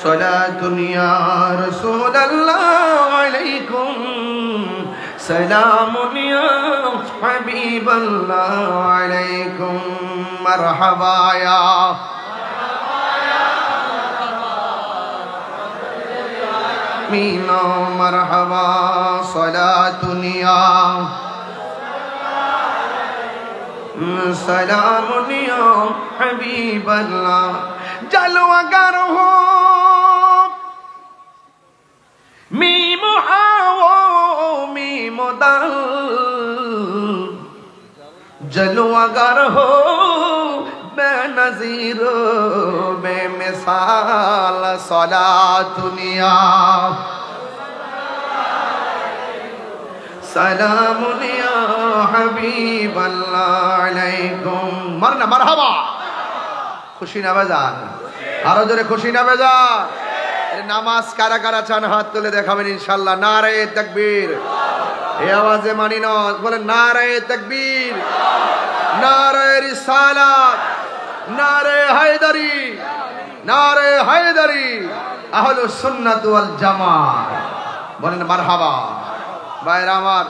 সালাতুনিয়া রাসূলুল্লাহ আলাইকুম, সালামুন ইয়া হাবিবাল্লাহ আলাইকুম, মারহাবা ইয়া মিনা মারহাবা সালাতুনিয়া সালামুনিয়া হাবিবাল্লাহ জলওয়াগার হো মিম হাও মিম দাল जलवागर हो बेनज़ीर बेमिसाल सलातुनिया सलामुनिया हबीबल्लाह अलैकुम मरना मरहबा खुशी ना बेजार आरो जोरे खुशी ना बेजार नामाज कारा कारा चान हाथ तुले देखाबेन इंशाल्लाह नारे तकबीर ए आवाजे मानी ना बोले नारे तकबीर नारे रिसालत नारे हैदरी अहलुस सुन्नत ওয়াল জামাত বলেন মারহাবা ভাইরা আমার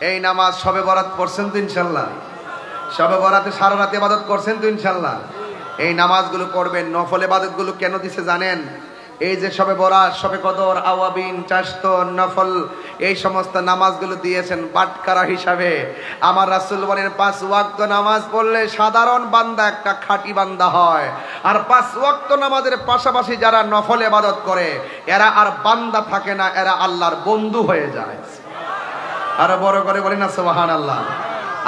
এই নামাজ শবে বরাত পড়ছেন তো ইনশাআল্লাহ শবে বরাতে সারা রাত ইবাদত করছেন তো ইনশাআল্লাহ এই নামাজগুলো পড়বেন নফল ইবাদতগুলো কেন দিছে জানেন এই যে শবে বরাত শবে কদর আওয়াবিন চাশত নফল এই সমস্ত নামাজগুলো দিয়েছেন বাটকারা হিসাবে আমার রাসূল বলেন 5 ওয়াক্ত নামাজ পড়লে সাধারণ বান্দা একটা খাঁটি বান্দা হয় আর 5 ওয়াক্ত নামাজের পাশাপাশি যারা নফল ইবাদত করে এরা আর বান্দা থাকে না এরা আল্লাহর বন্ধু হয়ে যায় আর বড় করে বলেন না সুবহানাল্লাহ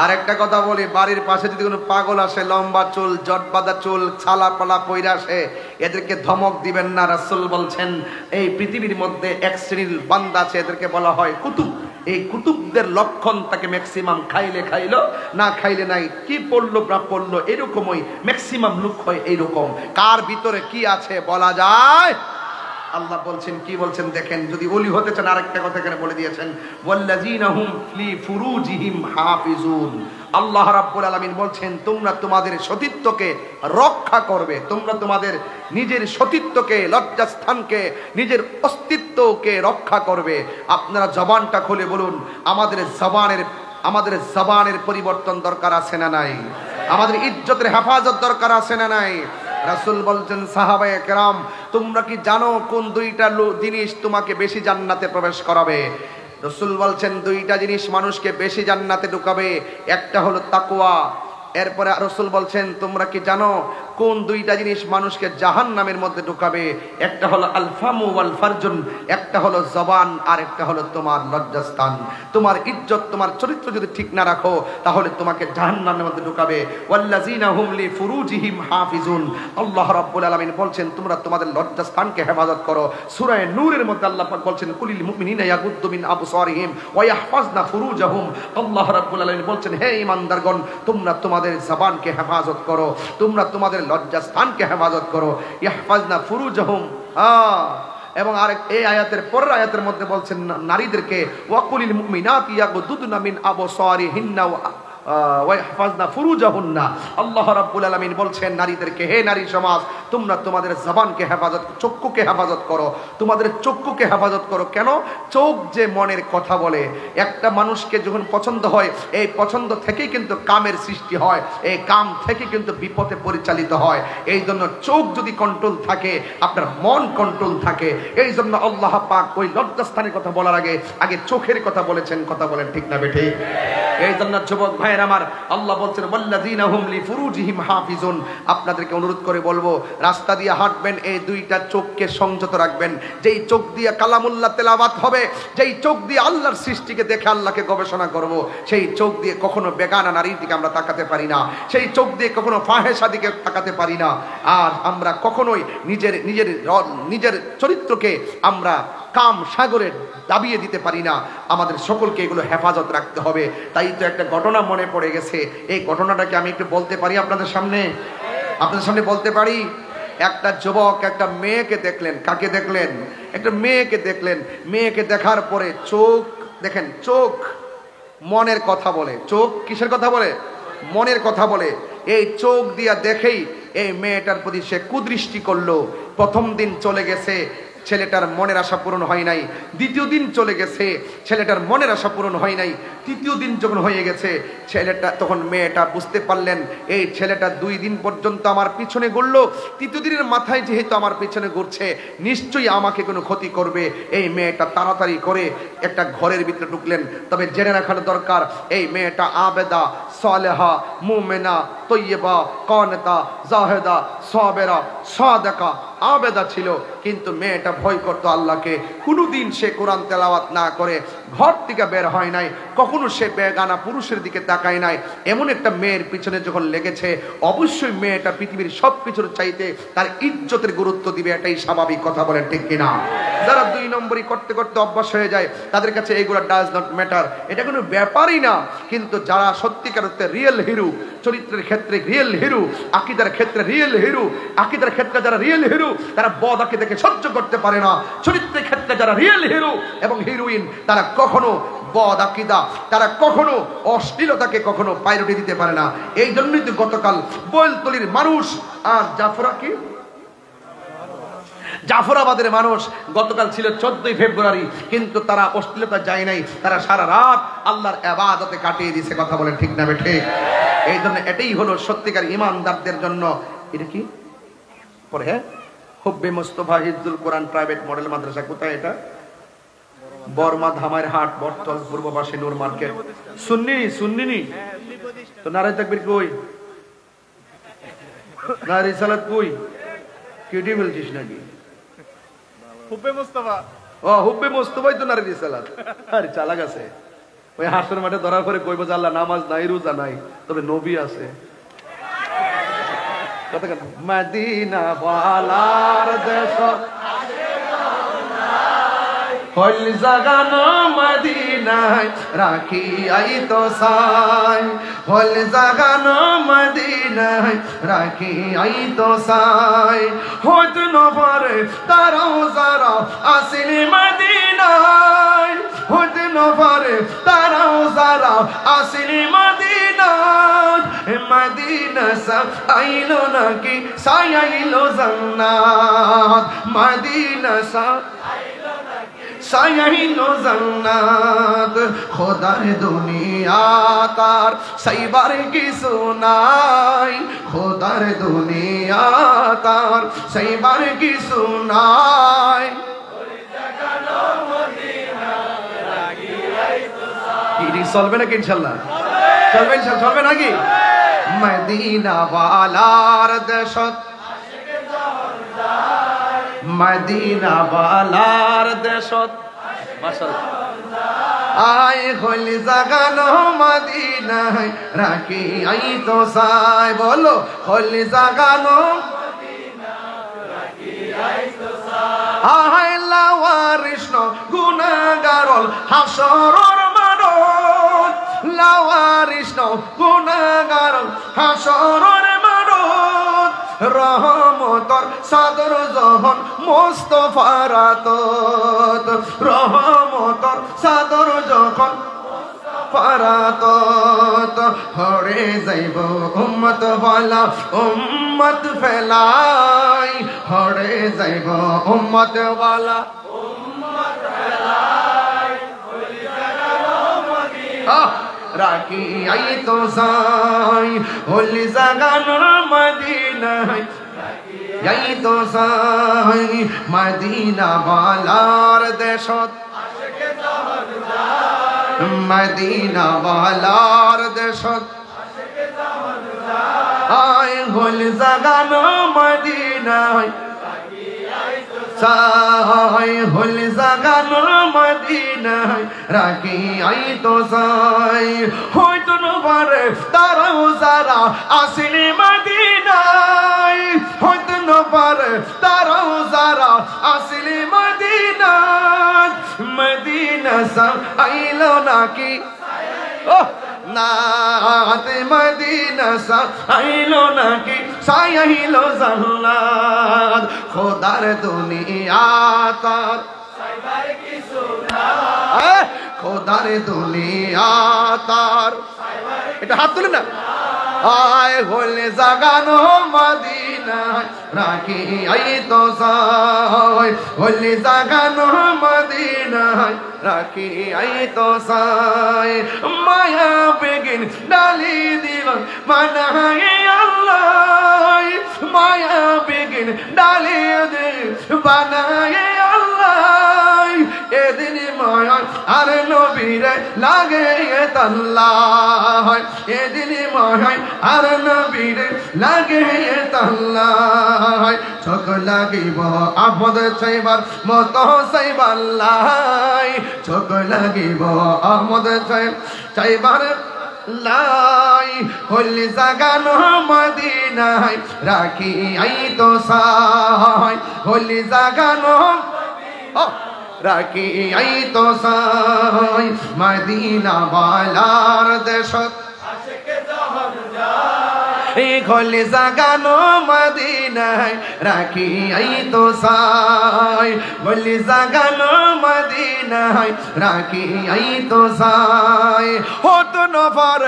আর একটা কথা বলি বাড়ির পাশে যদি কোনো পাগল আসে লম্বা চুল জটবাঁধা চুল ছালা পালা পয়রা আসে এদেরকে ধমক দিবেন না রাসূল বলছেন এই পৃথিবীর মধ্যে এক শ্রেণীর বান্দা আছে এদেরকে বলা হয় কুতুব এই কুতুবদের লক্ষণ তাকে ম্যাক্সিমাম খাইলে খাইলো না খাইলে নাই কি পড়লো না পড়লো এরকমই ম্যাক্সিমাম লুক হয় এইরকম কার ভিতরে কি আছে বলা যায় আল্লাহ বলছেন কি বলছেন দেখেন যদি ওলি হতে চান আরেকটা কথা এখানে বলে দিয়েছেন ওয়াল্লাযিনা হুম ফি ফুরুজিহিম হাফিজুন আল্লাহ রাব্বুল আলামিন বলছেন তোমরা তোমাদের সতীত্বকে রক্ষা করবে তোমরা তোমাদের নিজের সতীত্বকে লজ্জাস্থানকে নিজের অস্তিত্বকে রক্ষা করবে আপনারা জবানটা খুলে বলুন আমাদের জবানের পরিবর্তন দরকার আছে না নাই আমাদের ইজ্জতের হেফাজত দরকার আছে না নাই রাসূল বলছেন সাহাবায়ে কেরাম তোমরা কি জানো কোন দুইটা জিনিস তোমাকে বেশি জান্নাতে প্রবেশ করাবে রাসূল বলছেন দুইটা জিনিস মানুষকে বেশি জান্নাতে ঢুকাবে একটা হলো তাকওয়া এরপরে রাসূল বলছেন তোমরা কি জানো কোন দুইটা জিনিস মানুষকে জাহান্নামের মধ্যে ঢুকাবে একটা হলো আল ফামু ওয়াল ফারজুন একটা হলো জবান আর একটা হলো তোমার লজ্জাস্থান তোমার ইজ্জত তোমার চরিত্র যদি ঠিক না রাখো তাহলে তোমাকে জাহান্নামের মধ্যে ঢুকাবে ওয়াল্লাযিনা হুম লি ফুরুজিহিম হাফিজুন আল্লাহ রাব্বুল আলামিন বলছেন তোমরা তোমাদের লজ্জাস্থানকে হেফাজত করো সূরা নূরের মধ্যে আল্লাহ পাক বলছেন কুলিল মুমিনিনা ইয়াগুদ্দু মিন আবসারিহিম ওয়া ইয়াহফাজনা ফুরুজাহুম আল্লাহ রাব্বুল আলামিন বলছেন হে ঈমানদারগণ তোমরা তোমাদের জবানকে হেফাজত করো তোমরা তোমাদের লজ্জাস্থানকে হেফাজত করো ইহফাজনা ফুরুজাহুম এবং আরেক এই আয়াতের পরের আয়াতের মধ্যে বলছেন নারীদেরকে ওয়াকুলিল মুমিনাতি ইয়াগুদ্দুনা মিন আবসারিহিন্না ওয়াহফাজনা ফুরুজাহুন্না আল্লাহ রাব্বুল আলামিন বলছেন নারীদেরকে হে নারী সমাজ তোমরা তোমাদের জবানকে হেফাজত চক্ষুকে হেফাজত করো তোমাদের চক্ষুকে হেফাজত করো কেন চোখ যে মনের কথা বলে একটা মানুষকে যখন পছন্দ হয় এই পছন্দ থেকেই কিন্তু কামের সৃষ্টি হয় এই কাম থেকে কিন্তু বিপথে পরিচালিত হয় এই জন্য চোখ যদি কন্ট্রোল থাকে আপনার মন কন্ট্রোল থাকে এই জন্য আল্লাহ পাক ওই লজ্জাস্থানের কথা বলার আগে চোখের কথা বলেছেন কথা বলেন ঠিক না বেঠে এই জন্য যুবক ভাইয়ের আমার আল্লাহ বলছেন ওয়াল্লাযিনা হুম লি ফুরুজিহিম হাফিজুন আপনাদেরকে অনুরোধ করে বলবো রাস্তা দিয়ে হাঁটবেন এই দুইটা চোখকে সংযত রাখবেন যেই চোখ দিয়ে কালামুল্লাহ তেলাওয়াত হবে যেই চোখ দিয়ে আল্লাহর সৃষ্টিকে দেখে আল্লাহকে গবেষণা করব সেই চোখ দিয়ে কখনো বেগানা নারীর দিকে আমরা তাকাতে পারি না সেই চোখ দিয়ে কখনো ফাহেসা দিকে তাকাতে পারি না আর আমরা কখনোই নিজের চরিত্রকে আমরা কাম সাগরে দাবিয়ে দিতে পারি না আমাদের সকলকে এগুলো হেফাজত রাখতে হবে তাই তো একটা ঘটনা মনে পড়ে গেছে এই ঘটনাটাকে আমি একটু বলতে পারি আপনাদের সামনে বলতে পারি একটা যুবক একটা মেয়েকে দেখলেন কাকে দেখলেন একটা মেয়েকে দেখলেন মেয়েকে দেখার পরে চোখ দেখেন চোখ মনের কথা বলে চোখ কিসের কথা বলে মনের কথা বলে এই চোখ দিয়া দেখেই এই মেয়েটার প্রতি সে কুদৃষ্টি করলো প্রথম দিন চলে গেছে ছেলেটার মনের আশা পূরণ হয় নাই। দ্বিতীয় দিন চলে গেছে, ছেলেটার মনের আশা পূরণ হয় নাই। তৃতীয় দিন যখন হয়ে গেছে, তখন মেয়েটা বুঝতে পারলেন এই ছেলেটা 2 দিন পর্যন্ত আমার পিছনে ঘুরলো, তৃতীয় দিনের মাথায় যেহেতু আমার পিছনে ঘুরছে, নিশ্চয়ই আমাকে কোনো ক্ষতি করবে। এই মেয়েটা তাড়াতাড়ি করে একটা ঘরের ভিতরে ঢুকলেন। তবে জেনে রাখার দরকার, এই মেয়েটা আবেদা, সালেহা, মুমিনা, তৈয়বা, কানিতা, জাহেদা, সাবেরা, সাদেকা, আবেদা ছিল। কিন্তু মেয়েটা ভয় করতো আল্লাহকে। কোনোদিন সে কোরআন তেলাওয়াত না করে ঘর থেকে বের হয় নাই, কখনো সে বেগানা পুরুষের দিকে তাকায় নাই। এমন একটা মেয়ের পিছনে যখন লেগেছে, অবশ্যই মেয়েটা পৃথিবীর সব কিছুর চাইতে তার ইজ্জতের গুরুত্ব দিবে, এটাই স্বাভাবিক কথা, বলেন ঠিক কিনা? যারা 2 নম্বরই করতে করতে অভ্যাস হয়ে যায়, তাদের কাছে এগুলো ডাজ নট ম্যাটার, এটা কোনো ব্যাপারই না। কিন্তু যারা সত্যিকার অর্থে রিয়েল হিরো, চরিত্রের ক্ষেত্রে রিয়েল হিরো, আকীদার ক্ষেত্রে রিয়েল হিরো, আকীদার ক্ষেত্রে যারা রিয়েল হিরো তারা বদ আকীদাকে সহ্য করতে পারে না। চরিত্রের ক্ষেত্রে যারা রিয়েল হিরো এবং হিরোইন, তারা কখনো বদ আকীদা, তারা কখনো অশ্লীলতাকে কখনো প্রায়োরিটি দিতে পারে না। এই জন্যই তো গতকাল বৈলতলির মানুষ আর জাফরাবাদের মানুষ গতকাল ছিল 14 ফেব্রুয়ারি, কিন্তু তারা অশ্লীলতা যায় নাই, তারা সারা রাত আল্লাহর ইবাদতে কাটিয়ে দিয়েছে। কথা বলেন ঠিক না ঠিক? এই জন্য এটাই হলো সত্যিকার ইমানদারদের জন্য। এটা কি পরে? হ্যাঁ, হুব্বে মুস্তাফা হিফজুল কোরআন প্রাইভেট মডেল মাদ্রাসা। কোথায় এটা? বর্মা ধামার হাট, বটতল, পূর্ব পাশে নূর মার্কেট। সুন্নি তো নারায় তাকবীর কই? নারায় রিসালাত কই? কেটে বলছিস নাকি? হুব্বে মুস্তাফা। ও, হুব্বে মুস্তাফাই তো নারায় রিসালাত। আরে চালাক আছে। ওই হাসর মাঠে ধরার পরে কইব যে আল্লাহ নামাজ নাই, রোজা নাই, তবে নবী আছে। মদিনা ওয়ালার দেশ হল জাগানো মদিনায় রাখি আই তো সাই, হল জাগানো মদিনায় রাখি আই তো সাই। হত নভরে তারাও যারা আসিল মদিনায়, হত নভরে তারাও যারা আসিল মদিনায়। মদিনা সব আইলো নাকি সাইলো জান্নাত, মদিনা সব সাইলো জান্নাত। খোদার দুনিয়া তার সাইবার কিছু নাই, খোদার দুনিয়া তার সাইবার কিছু নাই। চলবে নাকি? ইনশাল্লাহ চলবে, চলবে নাকি? মদিনা ওয়ালার দেশত, মদিনা ওয়ালার দেশত আয় হল জাগানো মদিনায় রাখি আই তো সাই। বলো, হল জাগানো আয় লাওয়ারিষ্ণ গুনাহগারল হাসরর মানব, লাওয়ারিষ্ণ গুনাহগারল হাসরর মানব। রহমতর সাদর যখন মুস্তাফার আতত, রহমতর সাদর যখন ফারাতত। হরে যাইব উম্মত ওয়ালা উম্মত ফেলাই, হরে যাইব উম্মত ওয়ালা উম্মত ফেলাই। রাখি আই তো সাই, হল জাগানোর মদিনায় আই তো সাই। মদিনা ওয়ালার দেশত, মদিনা ওয়ালার দেশত আয় হল জাগানো মদিনায় সাই, হল জাগানো মদিনায় রাখি আই তো সাই। হয়তো নবারে তারাও যারা আসিল মদিনায়, হয়তো নবারে তারাও যারা আসিল মদিনায়। মদিনা সব আইলো নাকি? ও নাত মদিনা সব আইলো নাকি সাইলো জান্নাত। খোদার দুনিয়া তার সাইবার কিছু নাই, খোদার দুনিয়া তার। এটা হাত তুলে না। আয় হলে জাগানো মদিনা মদিনায় রাখি আই তো সাই হলি জাগানো মদিনায় রাখি আই তো সাই মায়া বেগিন ডালি দিবান মানায় আল্লাহ মায়া বেগিন ডালি দে বানায় আল্লাহ এদিন মায়া আর নবীরে লাগে তাল্লাহ এদিন মায়া আর নবীরে লাগে তাল্লাহ চোখ লাগিব আপদ চাইবার মত চাইবাল্লাহ চোখ লাগিব আপদ চাইবার লাই হলি জাগানো মদিনায় রাখি আই তো সাই হলি জাগানো রাখি আই তো সাই মদিনা বালার দেশত হলি জাগানো মদিনায় রাখি আই তো সাই হলি জাগানো মদিনায় রাখি আই তো সাই হত নফর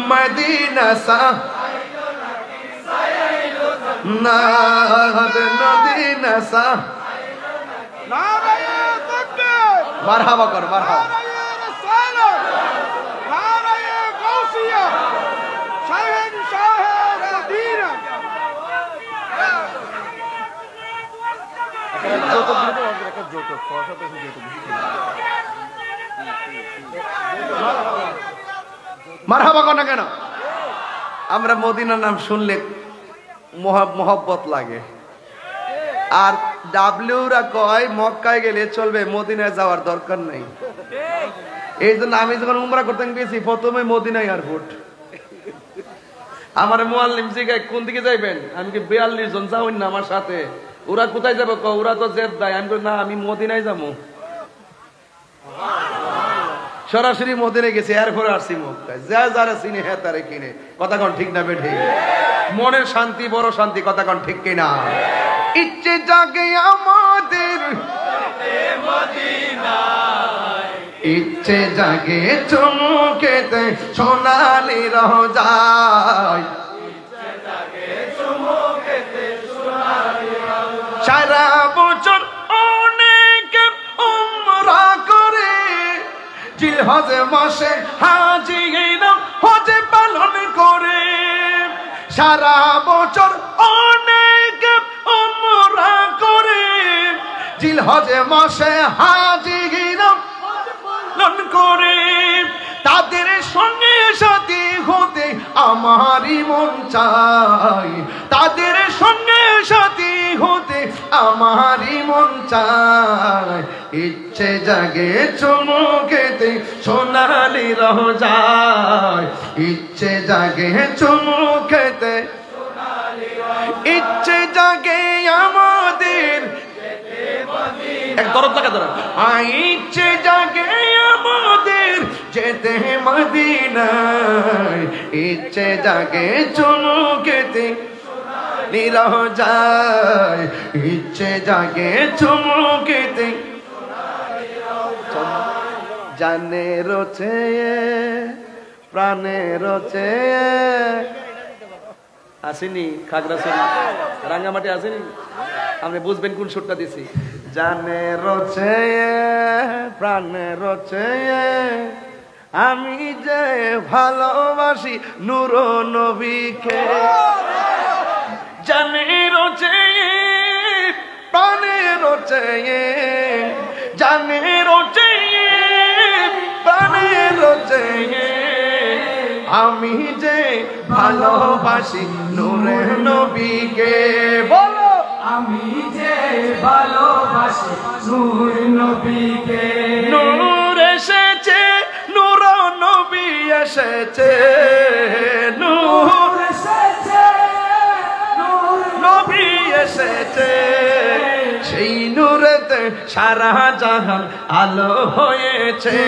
মদিনা সা না মদিনা সা মারহাবা কর মারহাবা মারহাবা কর না কেন আমরা মদিনার নাম শুনলে মোহব্বত লাগে আর ডাব্লিউরা কয় মক্কায় গেলে চলবে মদিনায় যাওয়ার দরকার নাই এই জন্য আমি যখন উমরা করতে গেছি প্রথমে মদিনা এয়ারপোর্ট আমার মুআল্লিম জিগায় কোন দিকে যাইবেন আমি কি 42 জন যাওন না আমার সাথে ওরা কোথায় যাবে ওরা তো জেদ্দায় আমি কই না আমি মদিনায় যাবো সরাসরি মদিনায় গেছি এরপরে আসছি মক্কায় যা যারা চিনে হ্যাঁ তারে কিনে কথা কোন ঠিক না বেঠি মনের শান্তি বড় শান্তি কথা কোন ঠিক কিনা ইচ্ছে জাগে আমাদের ইচ্ছে জাগে চমকেতে সোনালি রোজায় সারা বছর অনেক উমরা করে জিলহজ মাসে হাজি হজে পালন করে সারা বছর অনেক উমরা করে জিলহজ মাসে হাজি পালন করে তাদের সঙ্গে সাথী হতে আমারই মন চাই তাদের সঙ্গে সাথী হতে আমারই মন চাই ইচ্ছে জাগে চমকেতে সোনালি রোজায় ইচ্ছে জাগে চমকেতে ইচ্ছে জাগে আমাদের এক দরদ লাগা ধরা ইচ্ছে জাগে আমাদের যেতে মদিনায় ইচ্ছে জাগে চমকেতে রোজায় ইচ্ছে জাগে চমকেতে জানে রোচে প্রাণে রোচে আসেনি খাগড়াছড়ি রাঙ্গামাটি আসেনি আপনি বুঝবেন কোন সুরটা দিছি জানে রোচে প্রাণে রোচে আমি যে ভালোবাসি নূর নবীকে জানে রোচে প্রাণে রোচে জানে রোচে প্রাণে রোচে আমি যে ভালোবাসি নূরে নবীকে বলো আমি যে ভালোবাসি নূর নবীকে নূর এসেছে নূর নবী এসেছে নূর এসেছে নূর নবী এসেছে সেই নূরেতে সারা জাহান আলো হয়েছে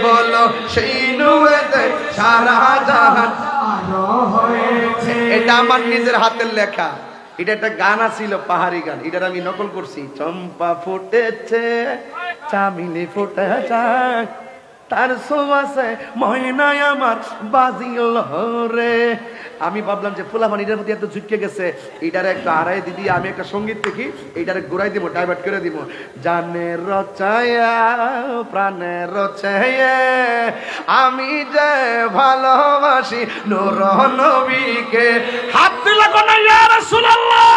বলো সেই নূরেতে সারা জাহান আলো হয়েছে এটা আমার নিজের হাতের লেখা এটা একটা গান ছিল পাহাড়ি গান এটার আমি নকল করছি চম্পা ফুটেছে চামিলে ফোটা যায় তার সোয়াসে ময়নায় আমার বাজিল রে। আমি ভাবলাম যে ফুলা মানিটার প্রতি এত ঝুঁকে গেছে, এইটারে একটা হারাই দিদি, আমি একটা সঙ্গীত দেখি, এইটারে ঘুরাই দিব, ডাইভার্ট করে দিব। জানে রচায়া প্রাণে রচায়া আমি যে ভালোবাসি নূর নবীকে। হাত দিলা কোন ইয়া রাসূলুল্লাহ।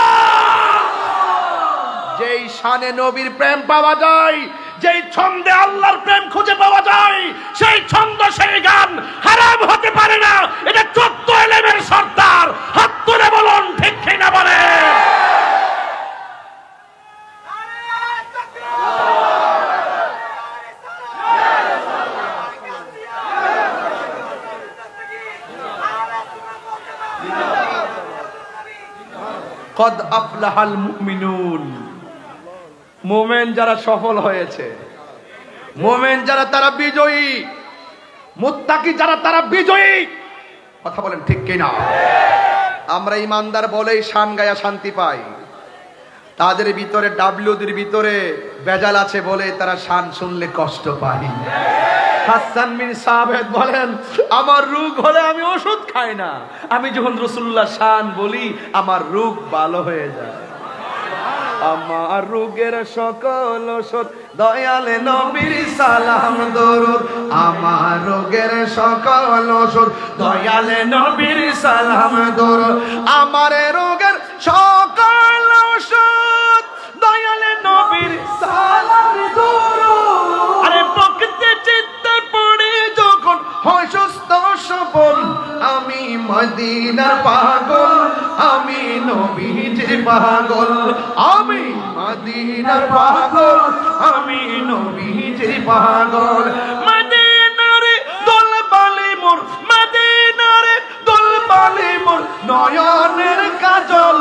যেই শানে নবীর প্রেম পাওয়া যায়, যেই ছন্দে আল্লাহর প্রেম খুঁজে পাওয়া যায়, সেই ছন্দ সেই গান হারাম হতে পারে না। এটা 14 এলেমের সর্দার। হাত তুলে বলুন ঠিক কিনা বলে। কদ আফলাহাল মুমিনুন, মুমিন যারা সফল হয়েছে, মুমিন যারা তারা বিজয়ী, মুত্তাকি যারা তারা বিজয়ী। কথা বলেন ঠিক কিনা? আমরা ইমানদার বলেই শান গায়া শান্তি পাই, তাদের ভিতরে ডাব্লিউদের ভিতরে বেজাল আছে বলে তারা শান শুনলে কষ্ট পায়। হাসান বিন সাবেত বলেন, আমার রোগ হলে আমি ওষুধ খাই না, আমি যখন রাসূলুল্লাহ শান বলি আমার রোগ ভালো হয়ে যায়। আমার রোগের সকল ওষুধ দয়ালে নবীর সালাম দরুদ, আমার রোগের সকল ওষুধ দয়ালে নবীর সালাম দরুদ, আমার রোগের সকল ওষুধ দয়ালে নবীর সালাম দরুদ। আরে ভক্তি চিত্তে পড়ে যখন হয় সুস্থ সবল, আমি মদিনার পাগল, আমি নবীজির পাগল, আমি মদিনার পাগল, আমি নবীজির পাগল। মদিনারে দোলবালি মোর, মদিনারে দোলবালি মোর নয়নের কাজল,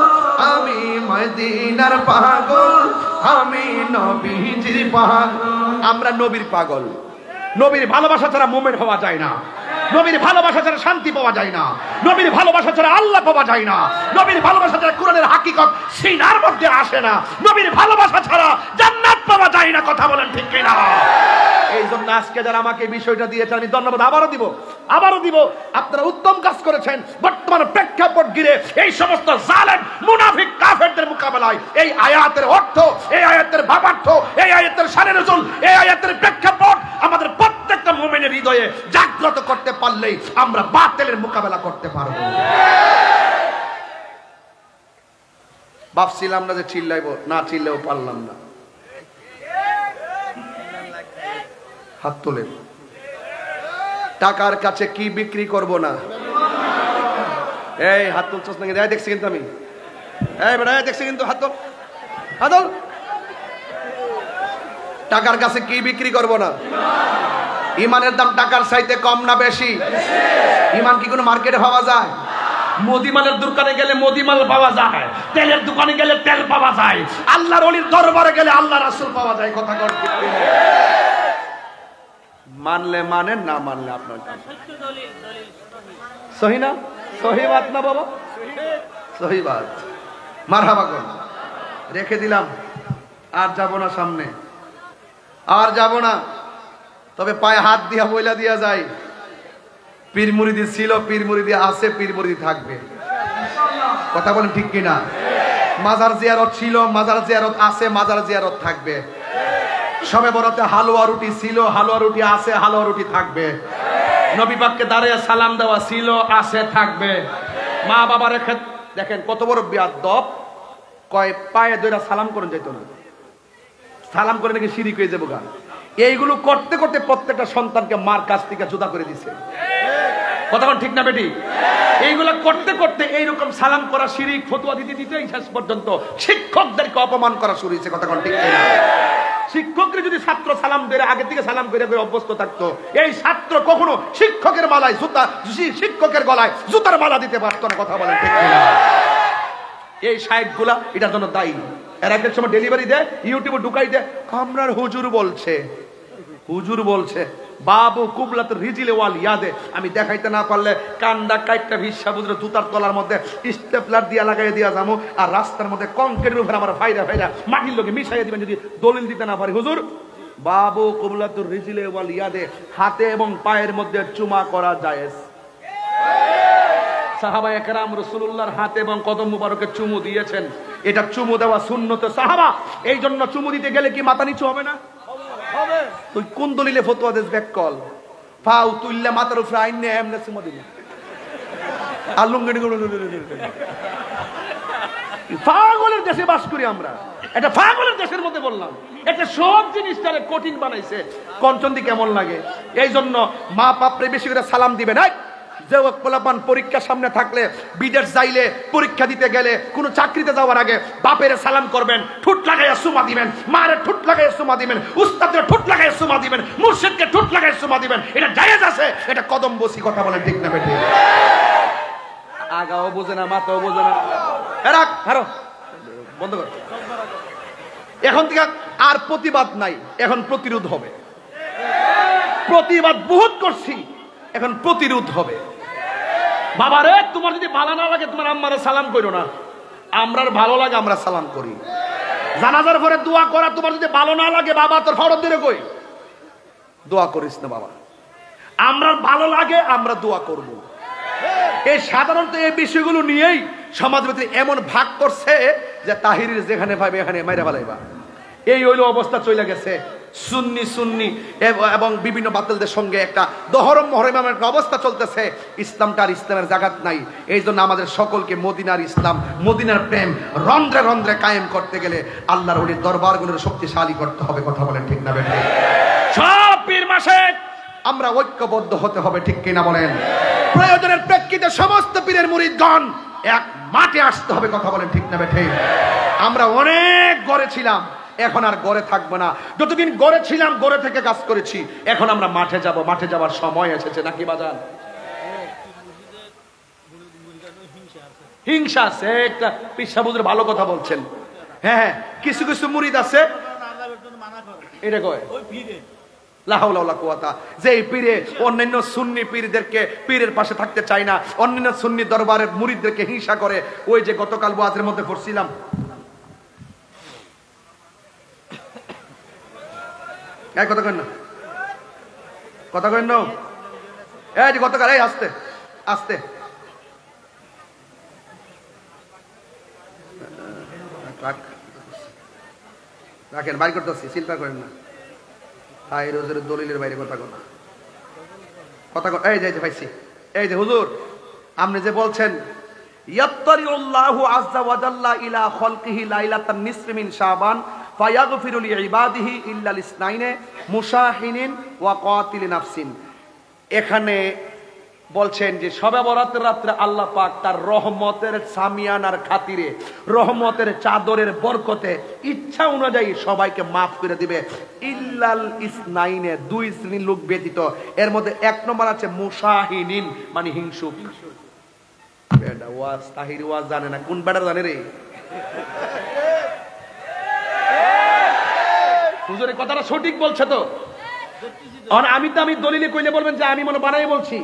আমি মদিনার পাগল, আমি নবীজির পাগল। আমরা নবীর পাগল। নবীর ভালোবাসা ছাড়া মুমিন হওয়া যায় না, নবীর ভালোবাসা ছাড়া শান্তি পাওয়া যায় না, নবীর ভালোবাসা ছাড়া আল্লাহ পাওয়া যায় না, নবীর ভালোবাসা ছাড়া কোরআনের হাকিকত সিনার মধ্যে আসে না, নবীর ভালোবাসা ছাড়া জান্নাত পাওয়া যায় না। কথা বলেন ঠিক কিনা? এই জন্য আজকে যারা আমাকে বিষয়টা দিয়েছে আমি ধন্যবাদ আবারও দিব। আপনারা উত্তম কাজ করেছেন। বর্তমান প্রেক্ষাপট ঘিরে এই সমস্ত জালেম মুনাফিক কাফেরদের মোকাবেলায় এই আয়াতের অর্থ, এই আয়াতের ভাবার্থ, এই আয়াতের শানে নজুল, এই আয়াতের প্রেক্ষাপট আমাদের প্রত্যেকটা মুমিনের হৃদয়ে জাগ্রত করতে পারলেই আমরা বাতিলের মোকাবেলা করতে পারবো। ভাবছিলাম না যে চিল্লাইবো, না চিল্লেও পারলাম না। হাত তোলেন। টাকার কাছে কি বিক্রি করব না? এই হাত তুলছস নাকি? দেখছি কিন্তু আমি, এই বেটা দেখছি কিন্তু, হাত তোল, হাত তোল। টাকার কাছে কি বিক্রি করব না? ইমানের দাম টাকার চাইতে কম না বেশি? ইমান কি কোনো মার্কেটে পাওয়া যায়? মদিমালের দোকানে গেলে মদিমাল পাওয়া যায়, তেলের দোকানে গেলে তেল পাওয়া যায়, আল্লাহর ওলির দরবারে গেলে আল্লাহ রাসূল পাওয়া যায়। কথা কর ঠিক কিনা? মানলে মানেন, না মানলে আপনার সহি না? সহি বাত না বাবা? সহি বাত। মারহাবা কর। রেখে দিলাম, আর যাব না সামনে, আর যাব না। তবে পায়ে হাত দিয়া বইলা দিয়া যায়, পীর মুরিদি ছিল, পীর মুরিদি আছে, পীর মুরিদি থাকবে। কথা বলেন ঠিক কিনা? মাজার জিয়ারত ছিল, মাজার জিয়ারত আছে, মাজার জিয়ারত থাকবে। সবে বরাতে হালুয়া রুটি ছিল, হালুয়া রুটি আছে, হালুয়া রুটি থাকবে। নবী পাককে দাঁড়িয়ে সালাম দেওয়া ছিল, আছে, থাকবে। মা বাবা রেখে দেখেন কত বড় বিয়াদব, কয় পায়ে ধরে সালাম করে যেত না, সালাম করে নাকি শিরিক হয়ে যাবো গা। এইগুলো করতে করতে প্রত্যেকটা সন্তানকে মার কাছ থেকে জুদা করে দিছে। কথা ঠিক না বেটি? এইগুলো করতে করতে এইরকম সালাম করা শিরিক ফতোয়া দিতে দিতে শেষ পর্যন্ত শিক্ষকদেরকে অপমান করা শুরু হয়েছে। কথা ঠিক না? শিক্ষকরা যদি ছাত্র সালাম দিয়ে আগে থেকে সালাম করে অভ্যস্ত থাকতো, এই ছাত্র কখনো শিক্ষকের মালায় জুতা, শিক্ষকের গলায় জুতার মালা দিতে পারতো না। কথা বলেন ঠিক না? এই সাহেবগুলা এটার জন্য দায়ী। এর আগের সময় ডেলিভারি দেয়, ইউটিউবে ঢুকাই দেয়, আমরার হুজুর বলছে, হুজুর বলছে বাবু কুবলাত রিজিলে ওয়াল ইয়াদে। আমি দেখাইতে না পারলে কান্দা কাইটটা ভিসা বুঝলে জুতার তলার মধ্যে স্টেপলার দিয়া লাগাই দিয়া যাবো, আর রাস্তার মধ্যে কংক্রিটের উপরে আমার ফাইরা ফাইরা মাটির লোকে মিশাইয়া দিবেন যদি দলিল দিতে না পারি। হুজুর বাবু কুবলাতুর রিজিলে ওয়াল ইয়াদে, হাতে এবং পায়ের মধ্যে চুমা করা জায়েজ। সাহাবায়ে কেরাম রাসূলুল্লাহর হাতে এবং কদম মুবারকে চুমু দিয়েছেন, এটা চুমু দেওয়া সুন্নত সাহাবা। এই জন্য চুমু দিতে গেলে কি মাথা নিচু হবে না? হবে। তুই কোন দলিলে ফতোয়া দেস ব্যাককল ফাউ তুইল্লা মাথার উপরে আইনে এমনে চুমু দিবি আলুঙ্গি পাগলের দেশে বাস করি আমরা, এটা পাগলের দেশের মধ্যে বললাম। এটা সব জিনিসটারে কঠিন বানাইছে। কঞ্চন্দি কেমন লাগে? এই জন্য মা বাপরে বেশি করে সালাম দিবে না। যে পোলাপান পরীক্ষার সামনে থাকলে, বিদেশ যাইলে, পরীক্ষা দিতে গেলে, কোনো চাকরিতে যাওয়ার আগে বাপের সালাম করবেন, ঠুট লাগাইয়া সুমা দিবেন, মায়ের ঠুট লাগাইয়া সুমা দিবেন, উস্তাদের ঠুট লাগাইয়া সুমা দিবেন, মুর্শিদকে ঠুট লাগাইয়া সুমা দিবেন। এটা জায়েজ আছে, এটা কদম বসি কথা বলেন ঠিক না বেঠিক? আগাও বোঝে না, মাথাও বোঝে না। রাখ, হারো, বন্ধ কর। এখন থেকে আর প্রতিবাদ নাই, এখন প্রতিরোধ হবে। প্রতিবাদ বহুত করছি, এখন প্রতিরোধ হবে। বাবারে, তোমার যদি ভালো না লাগে তোমার আম্মারে সালাম করো না, আমরার ভালো লাগে আমরা সালাম করি। জানাজার পরে দোয়া করা তোমার যদি ভালো না লাগে, বাবা তোর ফরজ দিলে কই দোয়া করিস না বাবা। আমরার ভালো লাগে, আমরা দোয়া করব। এই সাধারণত এই বিষয়গুলো নিয়েই সমাজের ভিতরে এমন ভাগ করছে যে তাহিরের যেখানে পাইবে এখানে মাইরা ফেলাইবা, এই হইল অবস্থা চলে গেছে। সুন্নি সুন্নি এবং বিভিন্ন বাতিলদের সঙ্গে একটা দহরম মহরমের একটা অবস্থা চলতেছে। ইসলামটা আর ইসলামের জাগাত নাই। এই জন্য আমাদের সকলকে মদিনার ইসলাম, মদিনার প্রেম রন্ধ্রে রন্ধ্রে কায়েম করতে গেলে আল্লাহর ওই দরবারগুলোর শক্তিশালী করতে হবে। কথা বলেন ঠিক না বেঠিক? সব পীর মাসে আমরা ঐক্যবদ্ধ হতে হবে, ঠিক কিনা বলেন? প্রয়োজনের প্রেক্ষিতে সমস্ত পীরের মুরিদগণ এক মাঠে আসতে হবে। কথা বলেন ঠিক না বেঠিক? আমরা অনেক গড়ে ছিলাম, এখন আর গড়ে থাকবো না। যতদিন গড়ে ছিলাম গড়ে থেকে কাজ করেছি, এখন আমরা মাঠে যাব। মাঠে যাবার সময় এসেছে, নাকি বাজান? হিংসা আছে একটা। পিসা বুঝলে ভালো কথা বলছেন। হ্যাঁ হ্যাঁ, কিছু কিছু মুরিদ আছে এটা কয় যে পীরে অন্যান্য সুন্নি পীরদেরকে পীরের পাশে থাকতে চায় না, অন্যান্য সুন্নি দরবারের মুরিদদেরকে হিংসা করে। ওই যে গতকাল ওয়াজের মধ্যে পড়ছিলাম, কথা কেন না, কথা কেন না, এই যে গতকাল, এই আস্তে আস্তে রাখেন, বাইর করতেছি, চিন্তা করেন না। হাই রোজের দলিলের বাইরে কথা কথা কথা এই যে ভাইছি, এই যে হুজুর আপনি যে বলছেন ইয়াত্তারিউল্লাহু আযজা ওয়া জাল্লা ইলা খালকিহি লাইলাতান নিসফি মিন শাবান ফায়াগফিরু লিইবাদিহি ইল্লা লিসনাইনে মুশাহিনিন ওয়া কাতিল নাফসিন। এখানে বলছেন যে শবে বরাতের রাত্রে আল্লাহ পাক তার রহমতের সামিয়ানার খাতিরে, রহমতের চাদরের বরকতে ইচ্ছা অনুযায়ী সবাইকে মাফ করে দিবে, ইল্লাল ইসনাইনে, দুই শ্রেণীর লোক ব্যতীত। এর মধ্যে এক নম্বর আছে মুশাহিনিন, মানে হিংসুক। বেটা ওয়াজ, তাহির ওয়াজ জানে না, কোন বেটা জানে রে? হুজুরের কথাটা সঠিক বলছে তো। আমি দলিলে কইলে বলবেন যে আমি মনে বানাই বলছি,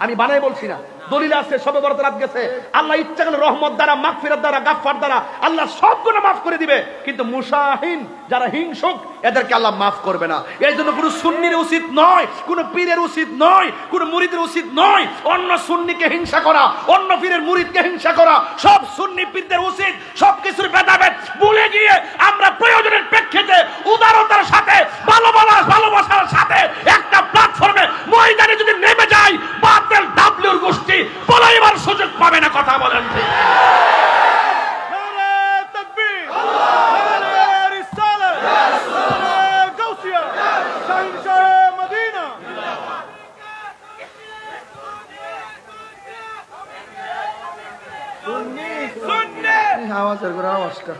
আমি বানাই বলছি না। দলিল আছে, শবে বরাত রাত গেছে, আল্লাহ ইচ্ছা করলে রহমত দ্বারা, মাগফিরাত দ্বারা, গাফফার দ্বারা আল্লাহ সব গুনাহ মাফ করে দিবে। কিন্তু মুশাহিন যারা হিংসুক, এদেরকে আল্লাহ মাফ করবে না। এই জন্য কোনো সুন্নির উচিত নয়, কোনো পীরের উচিত নয়, কোনো মুরিদের উচিত নয় অন্য সুন্নিকে হিংসা করা, অন্য পীরের মুরিদকে হিংসা করা। সব সুন্নি পীরদের উচিত সবকিছুর ভেদাভেদ ভুলে গিয়ে আমরা প্রয়োজনের প্রেক্ষিতে উদারতার সাথে, ভালোবাসার সাথে একটা প্ল্যাটফর্মে ময়দানে যদি নেমে যাই, বাতিল ডাব্লিউর গোষ্ঠী বলাইবার সুযোগ পাবে না। কথা বলেন ঠিক? আওয়াজের করে আওয়াজটা,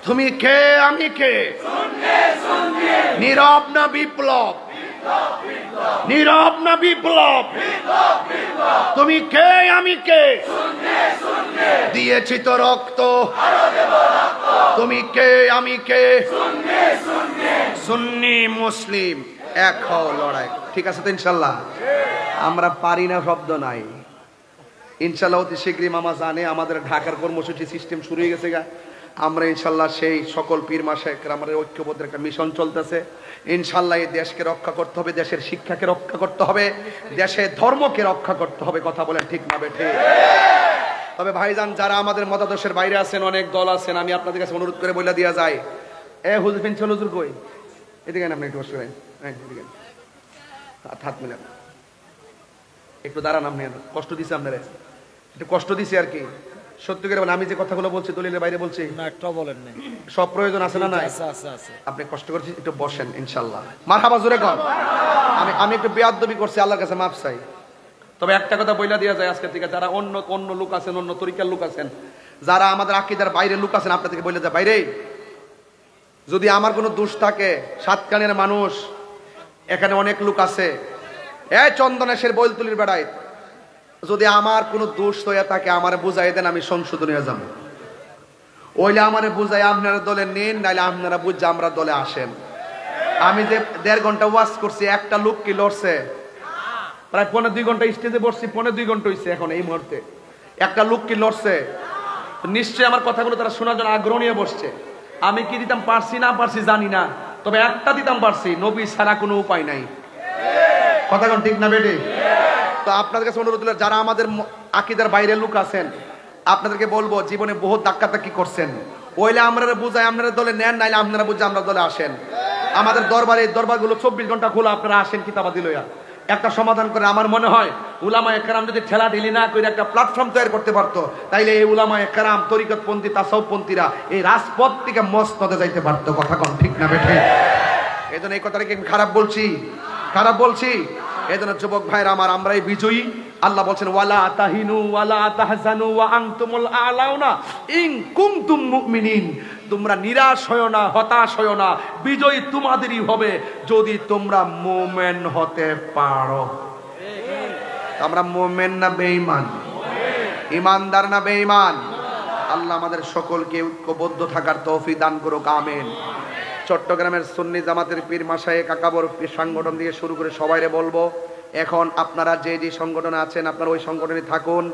তুমি কে আমি কে? নীরব না বিপ্লব? নীরব না বিপ্লব? তুমি কে আমি কে? দিয়েছি তো রক্ত, তুমি কে আমি কে? সুন্নি মুসলিম এক হও, লড়াই। ঠিক আছে তো ইনশাল্লাহ? আমরা পারি না শব্দ নাই ইনশাল্লাহ। অতি শীঘ্রই মামা জানে আমাদের ঢাকার কর্মসূচি সিস্টেম শুরু হয়ে গেছে গা। আমরা ইনশাল্লাহ সেই সকল পীর মাশায়েখরা আমাদের ঐক্যবদ্ধের একটা মিশন চলতেছে। ইনশাল্লাহ এই দেশকে রক্ষা করতে হবে, দেশের শিক্ষাকে রক্ষা করতে হবে, দেশের ধর্মকে রক্ষা করতে হবে। কথা বলেন ঠিক না বেঠে? তবে ভাইজান, যারা আমাদের মতাদর্শের বাইরে আছেন, অনেক দল আছেন, আমি আপনাদের কাছে অনুরোধ করে বলে দেওয়া যায়, হুজুর পেনছিল, হুজুর কই, এদিকে আপনি একটু বসে এদিকে হাত মিলেন, একটু দাঁড়ান। আপনি কষ্ট দিছে, আপনারা একটু কষ্ট দিছে আর কি। সত্যি করে বলেন, আমি যে কথাগুলো বলছি দলিলের বাইরে বলছি না, একটাও বলেন না। সব প্রয়োজন আছে না? নাই? আছে। আপনি কষ্ট করছি, একটু বসেন ইনশাল্লাহ। মারহাবা, জোরে কর। আমি একটু বেয়াদবি করছি, আল্লাহর কাছে মাফ চাই। তবে একটা কথা বইলা দেওয়া যায় আজকে থেকে, যারা অন্য লোক আছেন, অন্য তরিকার লোক আছেন, যারা আমাদের আকীদার বাইরের লোক আছেন, আপনাদেরকে বলে যায়, বাইরে যদি আমার কোনো দোষ থাকে, সাতকানের মানুষ এখানে অনেক লোক আছে, চন্দনেশের বৈলতুলির বেড়ায়, যদি আমার কোনো দোষ হয়ে থাকে আমারে বুঝাই দেন, আমি সংশোধনে যাব। ওইলে আমারে বুঝাই আপনারা দলে নিন, নাইলে আপনারা বুঝে আমরা দলে আসেন। আমি যে 1.5 ঘন্টা ওয়াজ করছি, একটা লোক কি লড়ছে? প্রায় 1.5 ঘন্টা স্টেজে বসছি, 1.5 ঘন্টা হয়েছে এখন এই মুহূর্তে। একটা লোক কি লড়ছে? নিশ্চয়ই আমার কথাগুলো তারা শোনার জন্য আগ্রহ নিয়ে বসছে। আমি কি দিতাম পারছি না পারছি জানি না, তবে একটা দিতাম পারছি, নবী ছাড়া কোনো উপায় নাই। কথা কোন ঠিক না বেটে? তো আপনাদের কাছে অনুরোধ হলো, যারা আমাদের আকীদার বাইরের লোক আছেন, আপনাদেরকে বলবো, জীবনে বহুত ধাক্কাধাক্কি করছেন, ওইলে আমরা বুঝাই আপনারা দলে নেন, নাইলে আপনারা বুঝে আমরা দলে আসেন। আমাদের দরবারগুলো 24 ঘন্টা খোলা, আপনারা আসেন কিতাবাদি লইয়া, একটা সমাধান করে। আমার মনে হয় উলামায়ে কেরাম যদি ঠেলা ঢিলি না করে একটা প্ল্যাটফর্ম তৈরি করতে পারতো, তাইলে এই উলামায়ে কেরাম, তরিকতপন্থী, তাসাউফপন্থীরা এই রাজপথ থেকে মসনদে যাইতে পারতো। কথা কোন ঠিক না বেঠে? এই জন্য এই কথাটা কি খারাপ বলছি? খারাপ বলছি? এই জন্য যুবক ভাইরা আমার, আমরাই বিজয়ী। আল্লাহ বলছেন, ওয়ালা তাহিনু ওয়ালা তাহজানু ওয়া আনতুমুল আলাউনা ইন কুনতুম মুমিনিন। তোমরা নিরাশ হয়ো না, হতাশ হয়ো না, বিজয়ী তোমাদেরই হবে যদি তোমরা মুমিন হতে পারো। আমরা মুমিন না বেঈমান? ইমানদার না বেঈমান? আল্লাহ আমাদের সকলকে ঐক্যবদ্ধ থাকার তৌফিক দান করুক, আমিন। চট্টগ্রামের সুন্নি জামাতের পীর মাশায়েখ আকাবর সংগঠন দিয়ে শুরু করে সবাইরে বলবো, এখন আপনারা যে যে সংগঠনে আছেন, আপনারা ওই সংগঠনে থাকুন।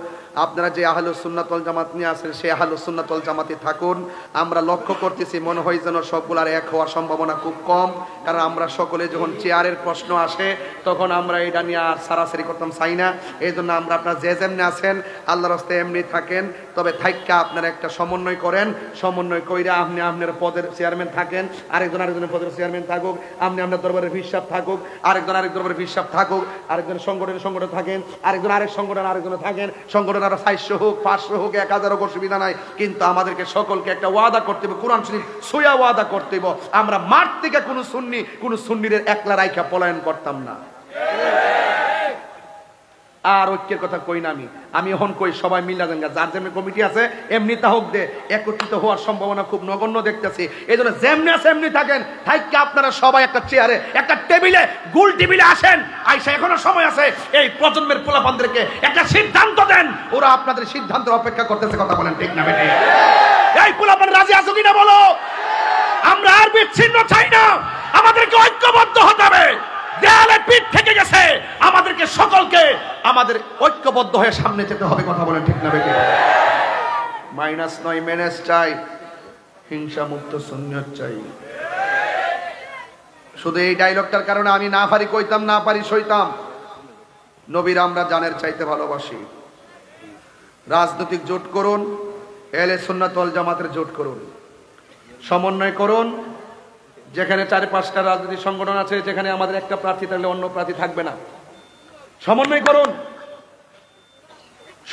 আপনারা যে আহলুস সুন্নাত ওয়াল জামাত নিয়ে আছেন, সেই আহলুস সুন্নাত ওয়াল জামাতে থাকুন। আমরা লক্ষ্য করতেছি, মনে হয় যেন সবগুলার এক হওয়ার সম্ভাবনা খুব কম, কারণ আমরা সকলে যখন চেয়ারের প্রশ্ন আসে, তখন আমরা এটা নিয়ে আর সারাসারি করতাম চাই না। এই জন্য আমরা আপনারা যে যেমনি আছেন, আল্লাহর রাস্তায় এমনি থাকেন। তবে থাইক্কা আপনারা একটা সমন্বয় করেন, সমন্বয় কইরা আপনি আপনার পদের চেয়ারম্যান থাকেন, আরেকজনের পদের চেয়ারম্যান থাকুক, আপনি আপনার দরবারের হিসাব থাকুক, আরেক দরবারের হিসাব থাকুক, আরেকজন সংগঠন থাকেন, আরেক সংগঠনে থাকেন। সংগঠন আরো 400 হোক, 500 হোক, 1000 হোক, অসুবিধা নাই। কিন্তু আমাদেরকে সকলকে একটা ওয়াদা করতে হবে, কোরআন শরীফ সইয়া ওয়াদা করতে হবে, আমরা মাঠ থেকে কোন সুন্নির একলা রাইখা পলায়ন করতাম না। আর ঐক্যের কথা কই না, আমি এখন কই সবাই মিলা দেন, যার যেমনি কমিটি আছে এমনি তা হোক দে, একত্রিত হওয়ার সম্ভাবনা খুব নগণ্য দেখতেছি। এই জন্য যেমনি আছে এমনি থাকেন, থাইকে আপনারা সবাই একটা চেয়ারে, একটা টেবিলে, গোল টেবিলে আসেন, আইসা এখনো সময় আছে, এই প্রজন্মের পোলাপানদেরকে একটা সিদ্ধান্ত দেন, ওরা আপনাদের সিদ্ধান্তের অপেক্ষা করতেছে। কথা বলেন ঠিক না বেটে? এই পোলাপান রাজি আছো কিনা বলো? আমরা আর বিচ্ছিন্ন চাই না, আমাদেরকে ঐক্যবদ্ধ হতে হবে। দেয়ালে পিঠ থেকে গেছে, আমাদেরকে সকলকে আমাদের ঐক্যবদ্ধ হয়ে সামনে যেতে হবে। কথা বলেন ঠিক না বেটে? মাইনাস নয় মেনেস চাই, হিংসা মুক্ত সুন্নিয়ত চাই। শুধু এই ডায়লগটার কারণে আমি না পারি কইতাম, না পারি সইতাম। নবীর আমরা জানের চাইতে ভালোবাসি। রাজনৈতিক জোট করুন, আহলে সুন্নাত ওয়াল জামাতের জোট করুন, সমন্বয় করুন। যেখানে 4-5টা রাজনৈতিক সংগঠন আছে, যেখানে আমাদের একটা প্রার্থী থাকলে অন্য প্রার্থী থাকবে না, সমন্বয় করুন।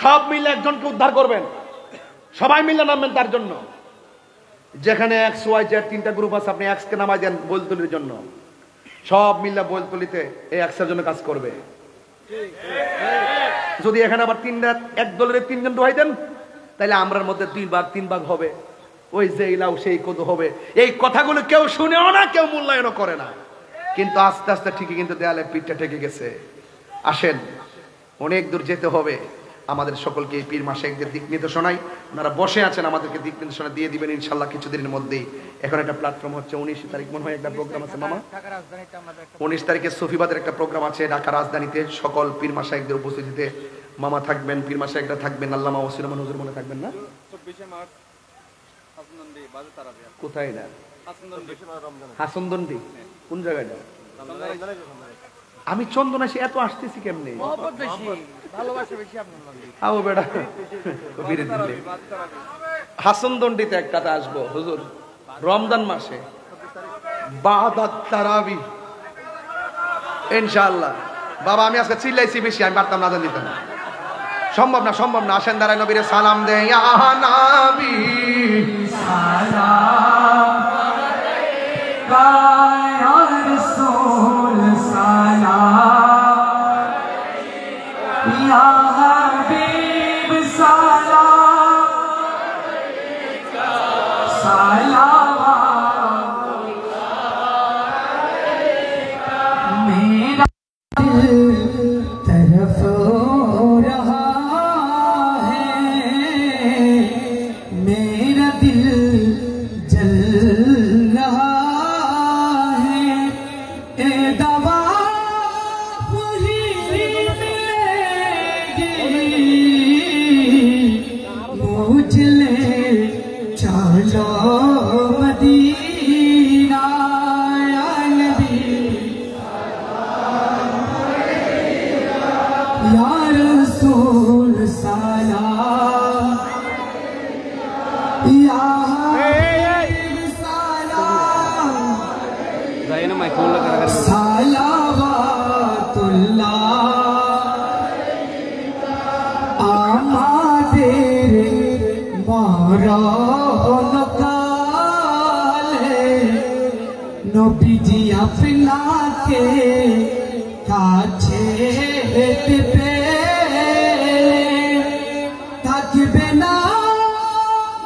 সব মিলে একজনকে উদ্ধার করবেন, সবাই মিলে নামবেন তার জন্য। যেখানে এক্স ওয়াই জেড 3টা গ্রুপ আছে, আপনি এক্স কে নামাই দেন বৈলতুলির জন্য, সব মিলে বৈলতুলিতে এই এক্সের জন্য কাজ করবে। যদি এখানে আবার এক দলের 3 জন দোহাই দেন, তাহলে আমরার মধ্যে 2 ভাগ 3 ভাগ হবে, ওই যে ইলাও সেই কত হবে। এই কথাগুলো কেউ শুনেও না, কেউ মূল্যায়নও করে না, কিন্তু আস্তে আস্তে ঠিকই কিন্তু দেয়ালে পিঠটা ঠেকে গেছে। আসেন, অনেক দূর যেতে হবে। আমাদের সকলকে এই পীর মাশায়েখদের দিক নির্দেশনায় ওনারা বসে আছেন, আমাদেরকে দিক নির্দেশনা দিয়ে দিবেন ইনশাল্লাহ কিছুদিনের মধ্যেই। এখন একটা প্ল্যাটফর্ম হচ্ছে 19 তারিখ মনে হয় একটা প্রোগ্রাম আছে মামা, 19 তারিখে সুফিবাদের একটা প্রোগ্রাম আছে ঢাকা রাজধানীতে। সকল পীর মাশায়েখদের উপস্থিতিতে মামা থাকবেন, পীর মাশায়েখরা থাকবেন, আল্লামা ওসি রহমান হুজুর মনে থাকবেন না? কোথায় এটা? হাসনদন্ডি কোন জায়গাটা? আমি চন্দনাশি এত আসতেছি কেমনে? আও বেটা হাসনদন্ডিতে একটা আসবো হুজুর রমজান মাসে বাদাত তারাবি ইনশাআল্লাহ। বাবা আমি আজকে চিল্লাইছি বেশি, আমি পারতাম না দিতাম না, সম্ভব না সম্ভব না। আসেন দাঁড়ায় নবীরে সালাম দে ইয়া নবী সালাম আলাইকা ইয়া রাসূল সালাম ইয়া হাবিব সালাম আলাইকা সালাম আলাইকা মেরা দিল तरफ रहा है मेरा दिल जल रहा है ए दवा वही मिलेगी मुझे ले चलो मदीना या नबी या रसूल सलाम या हबीब सलाम सलावतुल्लाह आमादेर मरণ काले नबीजी আপনাকে কাছে পেতে থাকবে না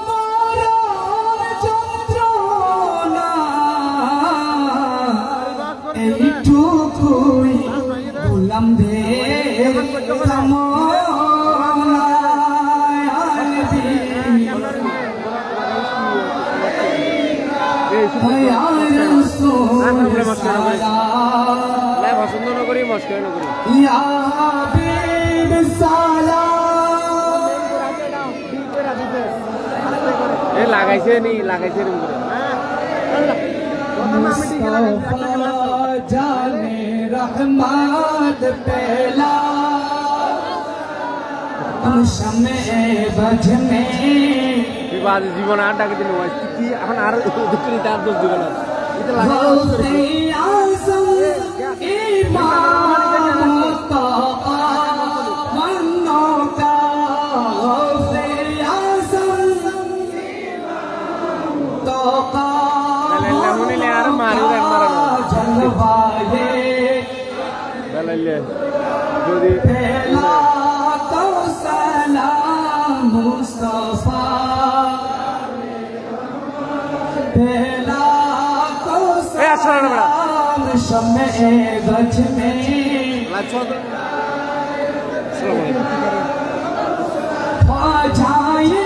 মরণ যন্ত্রণা এইটুকুই গোলামদের কামনা ইয়া রাসূল সালাম ইয়া হাবিব সালাম লাগাইছে নি লাগাইছে मुस्तफा जाने रहमत पहला शमे बज में বিবাদ জীবন আর ডাকে দিন কি এখন আর দুঃখী তার দোষ জীবন गौसे आज़म इमाम तोक़ा मन्नो का गौसे आज़म तोक़ा जलवाए पहला तो सलाम मुस्तफा पहला तो सलाम शमे गज में ख्वाजाए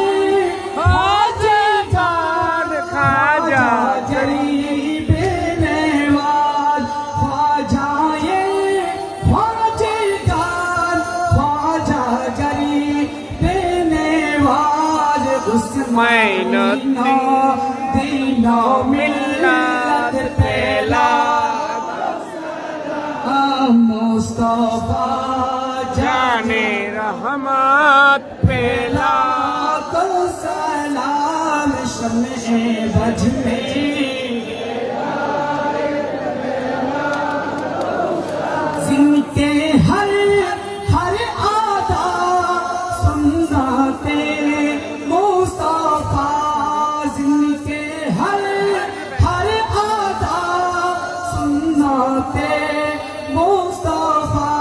ख्वाजा जरीब नेवाज ख्वाजाए ख्वाजेगार ख्वाजा जरीब नेवाज उस्मान दीनो मिल्लत पहला मुस्तफा जाने रहमत पहला तो सलाम शमे बज में जिनके हर हर आदा सुनते मुस्तफा जिनके हर हर आदा सुनते मुस्तफा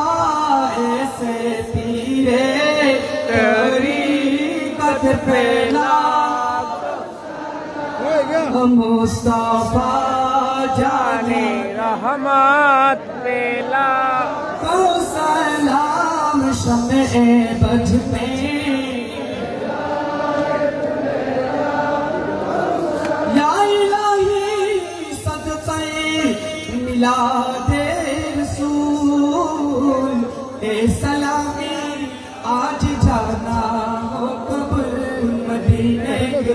ऐसे पीरे तरीक़त पहला मुस्तफा जाने रहमत पहला को सलाम शमे बज में या इलाही सदक़े मिलादे रसूल ए सलामी आज जाना हो कब्र मदीने के